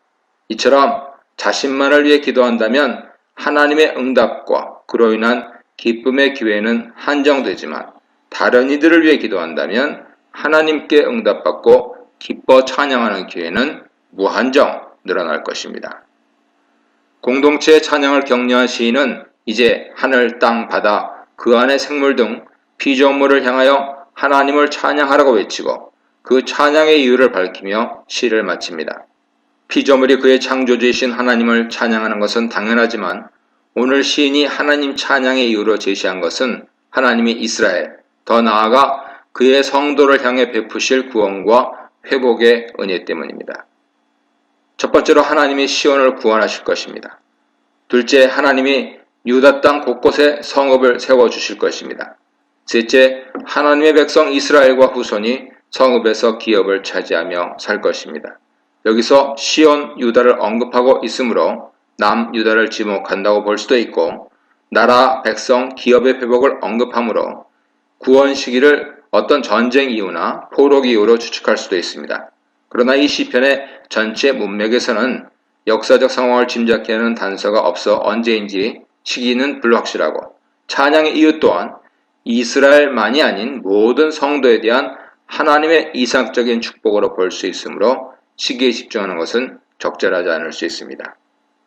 이처럼 자신만을 위해 기도한다면 하나님의 응답과 그로 인한 기쁨의 기회는 한정되지만 다른 이들을 위해 기도한다면 하나님께 응답받고 기뻐 찬양하는 기회는 무한정 늘어날 것입니다. 공동체의 찬양을 격려한 시인은 이제 하늘, 땅, 바다, 그 안의 생물 등 피조물을 향하여 하나님을 찬양하라고 외치고 그 찬양의 이유를 밝히며 시를 마칩니다. 피조물이 그의 창조주이신 하나님을 찬양하는 것은 당연하지만 오늘 시인이 하나님 찬양의 이유로 제시한 것은 하나님이 이스라엘, 더 나아가 그의 성도를 향해 베푸실 구원과 회복의 은혜 때문입니다. 첫 번째로 하나님이 시온을 구원하실 것입니다. 둘째, 하나님이 유다 땅 곳곳에 성읍을 세워주실 것입니다. 셋째, 하나님의 백성 이스라엘과 후손이 성읍에서 기업을 차지하며 살 것입니다. 여기서 시온 유다를 언급하고 있으므로 남유다를 지목한다고 볼 수도 있고 나라, 백성, 기업의 회복을 언급하므로 구원 시기를 어떤 전쟁 이유나 포로 이유로 추측할 수도 있습니다. 그러나 이 시편의 전체 문맥에서는 역사적 상황을 짐작케 하는 단서가 없어 언제인지 시기는 불확실하고 찬양의 이유 또한 이스라엘만이 아닌 모든 성도에 대한 하나님의 이상적인 축복으로 볼 수 있으므로 시기에 집중하는 것은 적절하지 않을 수 있습니다.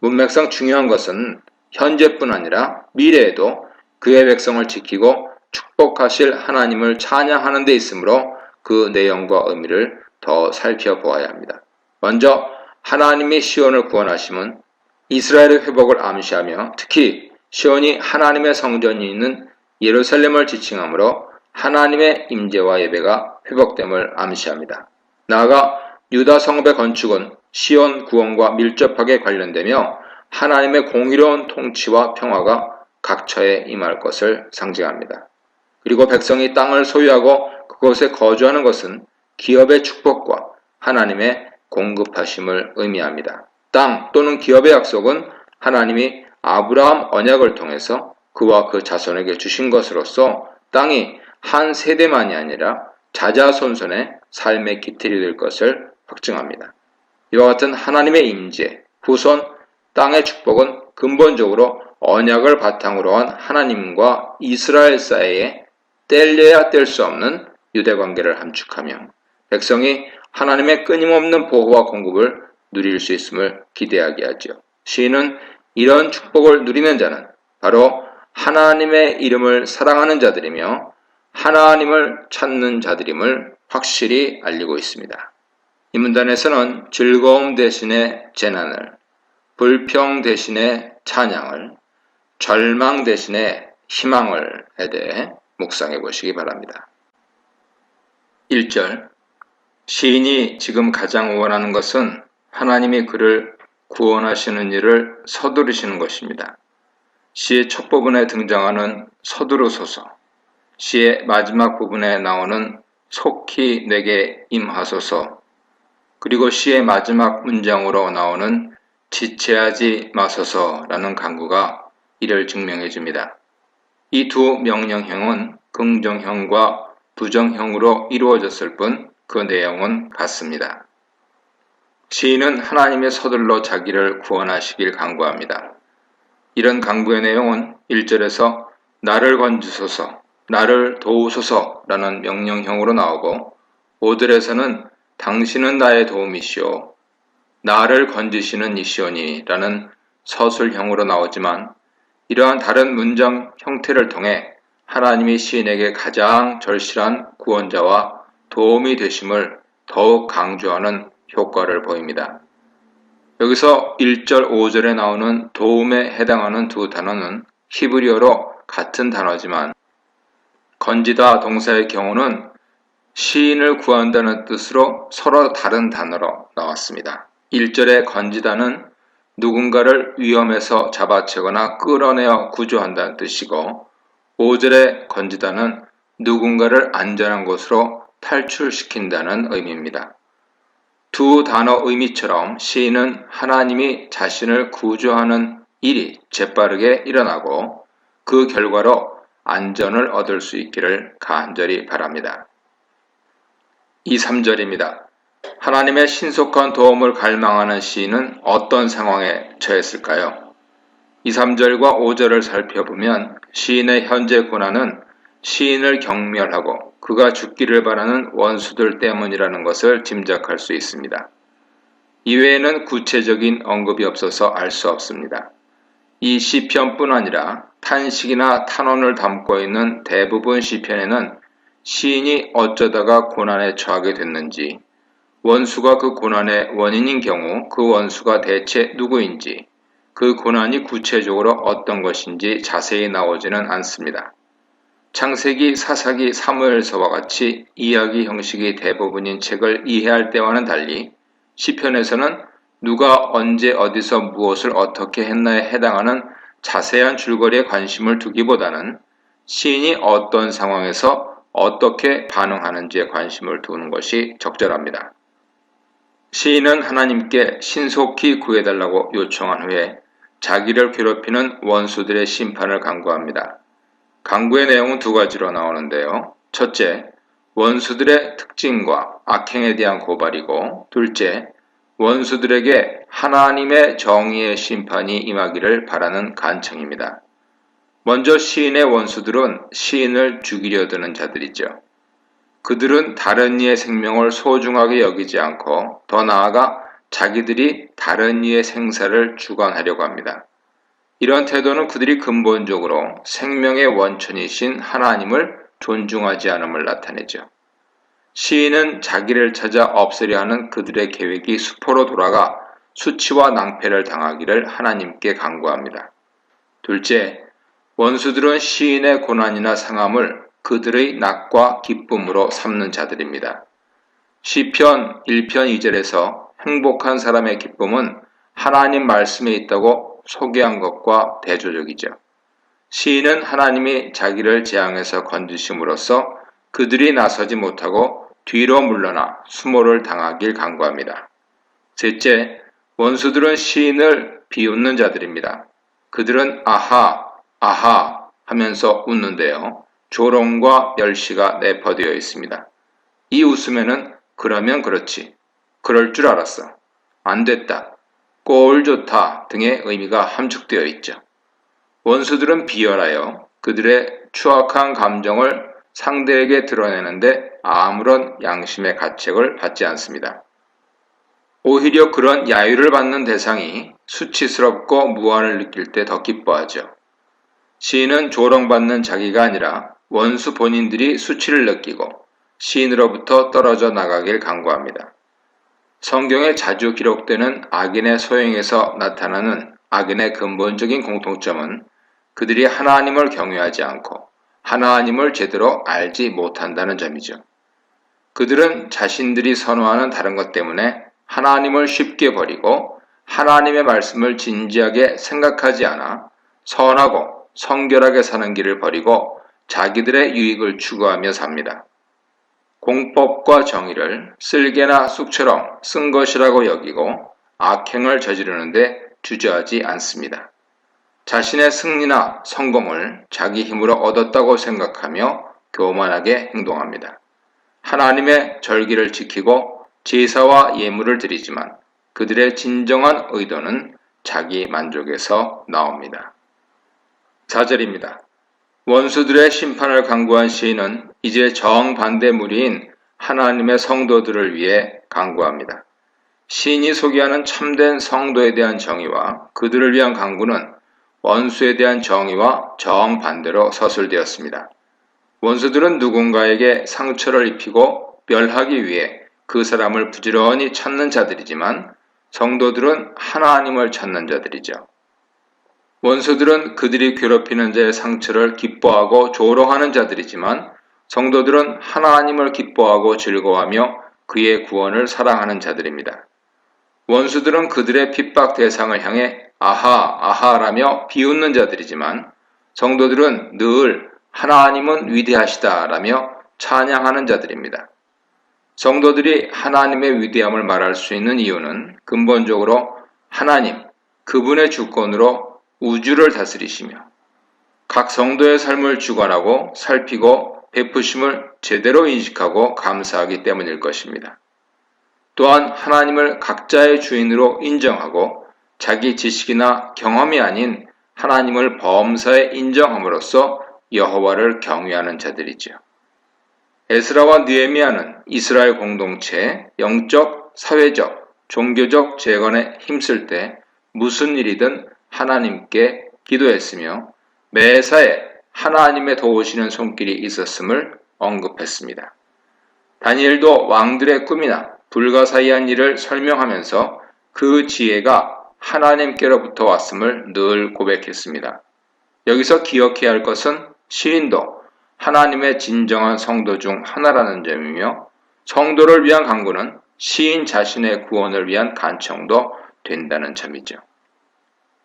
문맥상 중요한 것은 현재뿐 아니라 미래에도 그의 백성을 지키고 축복하실 하나님을 찬양하는 데 있으므로 그 내용과 의미를 더 살펴보아야 합니다. 먼저 하나님이 시온을 구원하심은 이스라엘의 회복을 암시하며 특히 시온이 하나님의 성전이 있는 예루살렘을 지칭하므로 하나님의 임재와 예배가 회복됨을 암시합니다. 나아가 유다 성읍의 건축은 시온 구원과 밀접하게 관련되며 하나님의 공의로운 통치와 평화가 각처에 임할 것을 상징합니다. 그리고 백성이 땅을 소유하고 그곳에 거주하는 것은 기업의 축복과 하나님의 공급하심을 의미합니다. 땅 또는 기업의 약속은 하나님이 아브라함 언약을 통해서 그와 그 자손에게 주신 것으로서 땅이 한 세대만이 아니라 자자손손의 삶의 기틀이 될 것을 확증합니다. 이와 같은 하나님의 임재, 후손, 땅의 축복은 근본적으로 언약을 바탕으로 한 하나님과 이스라엘 사이에 뗄래야 뗄 수 없는 유대관계를 함축하며 백성이 하나님의 끊임없는 보호와 공급을 누릴 수 있음을 기대하게 하죠. 시인은 이런 축복을 누리는 자는 바로 하나님의 이름을 사랑하는 자들이며 하나님을 찾는 자들임을 확실히 알리고 있습니다. 이 문단에서는 즐거움 대신에 재난을, 불평 대신에 찬양을, 절망 대신에 희망을 대해 묵상해 보시기 바랍니다. 1절, 시인이 지금 가장 원하는 것은 하나님이 그를 구원하시는 일을 서두르시는 것입니다. 시의 첫 부분에 등장하는 서두르소서, 시의 마지막 부분에 나오는 속히 내게 임하소서, 그리고 시의 마지막 문장으로 나오는 지체하지 마소서라는 간구가 이를 증명해 줍니다. 이 두 명령형은 긍정형과 부정형으로 이루어졌을 뿐 그 내용은 같습니다. 시인은 하나님의 서둘러 자기를 구원하시길 간구합니다. 이런 간구의 내용은 1절에서 나를 건지소서, 나를 도우소서라는 명령형으로 나오고 5절에서는 당신은 나의 도움이시오, 나를 건지시는 이시오니 라는 서술형으로 나오지만 이러한 다른 문장 형태를 통해 하나님이 시인에게 가장 절실한 구원자와 도움이 되심을 더욱 강조하는 효과를 보입니다. 여기서 1절, 5절에 나오는 도움에 해당하는 두 단어는 히브리어로 같은 단어지만 건지다 동사의 경우는 시인을 구한다는 뜻으로 서로 다른 단어로 나왔습니다. 1절의 건지다는 누군가를 위험에서 잡아채거나 끌어내어 구조한다는 뜻이고 5절의 건지다는 누군가를 안전한 곳으로 탈출시킨다는 의미입니다. 두 단어 의미처럼 시인은 하나님이 자신을 구조하는 일이 재빠르게 일어나고 그 결과로 안전을 얻을 수 있기를 간절히 바랍니다. 2, 3절입니다. 하나님의 신속한 도움을 갈망하는 시인은 어떤 상황에 처했을까요? 2, 3절과 5절을 살펴보면 시인의 현재 고난은 시인을 경멸하고 그가 죽기를 바라는 원수들 때문이라는 것을 짐작할 수 있습니다. 이외에는 구체적인 언급이 없어서 알 수 없습니다. 이 시편뿐 아니라 탄식이나 탄원을 담고 있는 대부분 시편에는 시인이 어쩌다가 고난에 처하게 됐는지, 원수가 그 고난의 원인인 경우 그 원수가 대체 누구인지, 그 고난이 구체적으로 어떤 것인지 자세히 나오지는 않습니다. 창세기, 사사기, 사무엘서와 같이 이야기 형식이 대부분인 책을 이해할 때와는 달리 시편에서는 누가 언제 어디서 무엇을 어떻게 했나에 해당하는 자세한 줄거리에 관심을 두기보다는 시인이 어떤 상황에서 어떻게 반응하는지에 관심을 두는 것이 적절합니다. 시인은 하나님께 신속히 구해달라고 요청한 후에 자기를 괴롭히는 원수들의 심판을 간구합니다. 간구의 내용은 두 가지로 나오는데요. 첫째, 원수들의 특징과 악행에 대한 고발이고, 둘째, 원수들에게 하나님의 정의의 심판이 임하기를 바라는 간청입니다. 먼저 시인의 원수들은 시인을 죽이려 드는 자들이죠. 그들은 다른 이의 생명을 소중하게 여기지 않고 더 나아가 자기들이 다른 이의 생사를 주관하려고 합니다. 이런 태도는 그들이 근본적으로 생명의 원천이신 하나님을 존중하지 않음을 나타내죠. 시인은 자기를 찾아 없애려 하는 그들의 계획이 수포로 돌아가 수치와 낭패를 당하기를 하나님께 간구합니다. 둘째, 원수들은 시인의 고난이나 상함을 그들의 낙과 기쁨으로 삼는 자들입니다. 시편 1편 2절에서 행복한 사람의 기쁨은 하나님 말씀에 있다고 소개한 것과 대조적이죠. 시인은 하나님이 자기를 재앙에서 건지심으로써 그들이 나서지 못하고 뒤로 물러나 수모를 당하길 간구합니다. 셋째, 원수들은 시인을 비웃는 자들입니다. 그들은 아하, 아하 하면서 웃는데요. 조롱과 멸시가 내포되어 있습니다. 이 웃음에는 그러면 그렇지, 그럴 줄 알았어, 안 됐다, 꼴 좋다 등의 의미가 함축되어 있죠. 원수들은 비열하여 그들의 추악한 감정을 상대에게 드러내는데 아무런 양심의 가책을 받지 않습니다. 오히려 그런 야유를 받는 대상이 수치스럽고 무한을 느낄 때 더 기뻐하죠. 시인은 조롱받는 자기가 아니라 원수 본인들이 수치를 느끼고 시인으로부터 떨어져 나가길 간구합니다. 성경에 자주 기록되는 악인의 소행에서 나타나는 악인의 근본적인 공통점은 그들이 하나님을 경외하지 않고 하나님을 제대로 알지 못한다는 점이죠. 그들은 자신들이 선호하는 다른 것 때문에 하나님을 쉽게 버리고 하나님의 말씀을 진지하게 생각하지 않아 선하고 성결하게 사는 길을 버리고 자기들의 유익을 추구하며 삽니다. 공법과 정의를 쓸개나 쑥처럼 쓴 것이라고 여기고 악행을 저지르는데 주저하지 않습니다. 자신의 승리나 성공을 자기 힘으로 얻었다고 생각하며 교만하게 행동합니다. 하나님의 절기를 지키고 제사와 예물을 드리지만 그들의 진정한 의도는 자기 만족에서 나옵니다. 4절입니다. 원수들의 심판을 간구한 시인은 이제 정반대 무리인 하나님의 성도들을 위해 간구합니다. 시인이 소개하는 참된 성도에 대한 정의와 그들을 위한 간구는 원수에 대한 정의와 정반대로 서술되었습니다. 원수들은 누군가에게 상처를 입히고 멸하기 위해 그 사람을 부지런히 찾는 자들이지만 성도들은 하나님을 찾는 자들이죠. 원수들은 그들이 괴롭히는 자의 상처를 기뻐하고 조롱하는 자들이지만 성도들은 하나님을 기뻐하고 즐거워하며 그의 구원을 사랑하는 자들입니다. 원수들은 그들의 핍박 대상을 향해 아하, 아하라며 비웃는 자들이지만 성도들은 늘 하나님은 위대하시다라며 찬양하는 자들입니다. 성도들이 하나님의 위대함을 말할 수 있는 이유는 근본적으로 하나님, 그분의 주권으로 우주를 다스리시며 각 성도의 삶을 주관하고 살피고 베푸심을 제대로 인식하고 감사하기 때문일 것입니다. 또한 하나님을 각자의 주인으로 인정하고 자기 지식이나 경험이 아닌 하나님을 범사에 인정함으로써 여호와를 경외하는 자들이죠. 에스라와 느헤미야는 이스라엘 공동체의 영적, 사회적, 종교적 재건에 힘쓸 때 무슨 일이든 하나님께 기도했으며 매사에 하나님의 도우시는 손길이 있었음을 언급했습니다. 다니엘도 왕들의 꿈이나 불가사의한 일을 설명하면서 그 지혜가 하나님께로부터 왔음을 늘 고백했습니다. 여기서 기억해야 할 것은 시인도 하나님의 진정한 성도 중 하나라는 점이며, 성도를 위한 간구는 시인 자신의 구원을 위한 간청도 된다는 점이죠.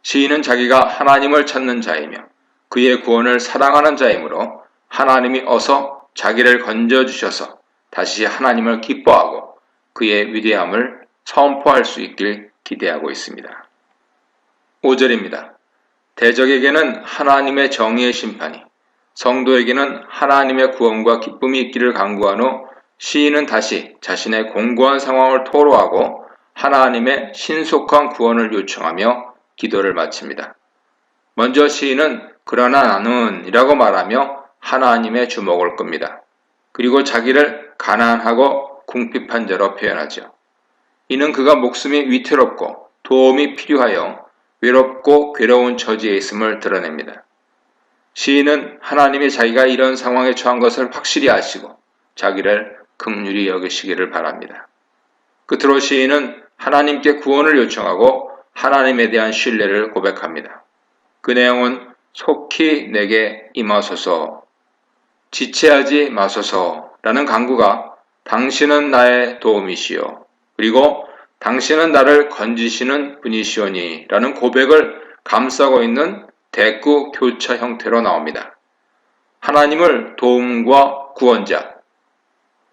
시인은 자기가 하나님을 찾는 자이며 그의 구원을 사랑하는 자이므로 하나님이 어서 자기를 건져주셔서 다시 하나님을 기뻐하고 그의 위대함을 선포할 수 있길 기대하고 있습니다. 5절입니다. 대적에게는 하나님의 정의의 심판이, 성도에게는 하나님의 구원과 기쁨이 있기를 간구한 후 시인은 다시 자신의 공고한 상황을 토로하고 하나님의 신속한 구원을 요청하며 기도를 마칩니다. 먼저 시인은 그러나 나는 이라고 말하며 하나님의 주목을 끕니다. 그리고 자기를 가난하고 궁핍한 자로 표현하죠. 이는 그가 목숨이 위태롭고 도움이 필요하여 외롭고 괴로운 처지에 있음을 드러냅니다. 시인은 하나님이 자기가 이런 상황에 처한 것을 확실히 아시고 자기를 긍휼히 여기시기를 바랍니다. 끝으로 시인은 하나님께 구원을 요청하고 하나님에 대한 신뢰를 고백합니다. 그 내용은 속히 내게 임하소서, 지체하지 마소서라는 간구가 당신은 나의 도움이시요, 그리고 당신은 나를 건지시는 분이시오니 라는 고백을 감싸고 있는 대꾸 교차 형태로 나옵니다. 하나님을 도움과 구원자,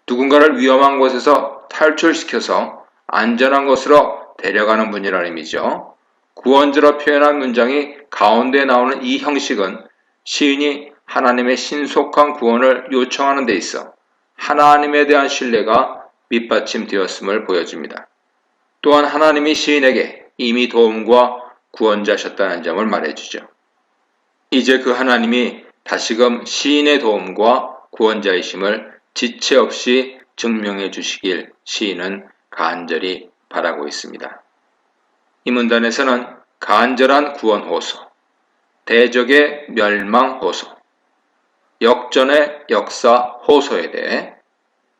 누군가를 위험한 곳에서 탈출시켜서 안전한 곳으로 데려가는 분이라는 의미죠. 구원자로 표현한 문장이 가운데 나오는 이 형식은 시인이 하나님의 신속한 구원을 요청하는 데 있어 하나님에 대한 신뢰가 밑받침되었음을 보여줍니다. 또한 하나님이 시인에게 이미 도움과 구원자셨다는 점을 말해주죠. 이제 그 하나님이 다시금 시인의 도움과 구원자이심을 지체 없이 증명해 주시길 시인은 간절히 바라고 있습니다. 이 문단에서는 간절한 구원 호소, 대적의 멸망 호소, 역전의 역사 호소에 대해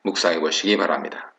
묵상해 보시기 바랍니다.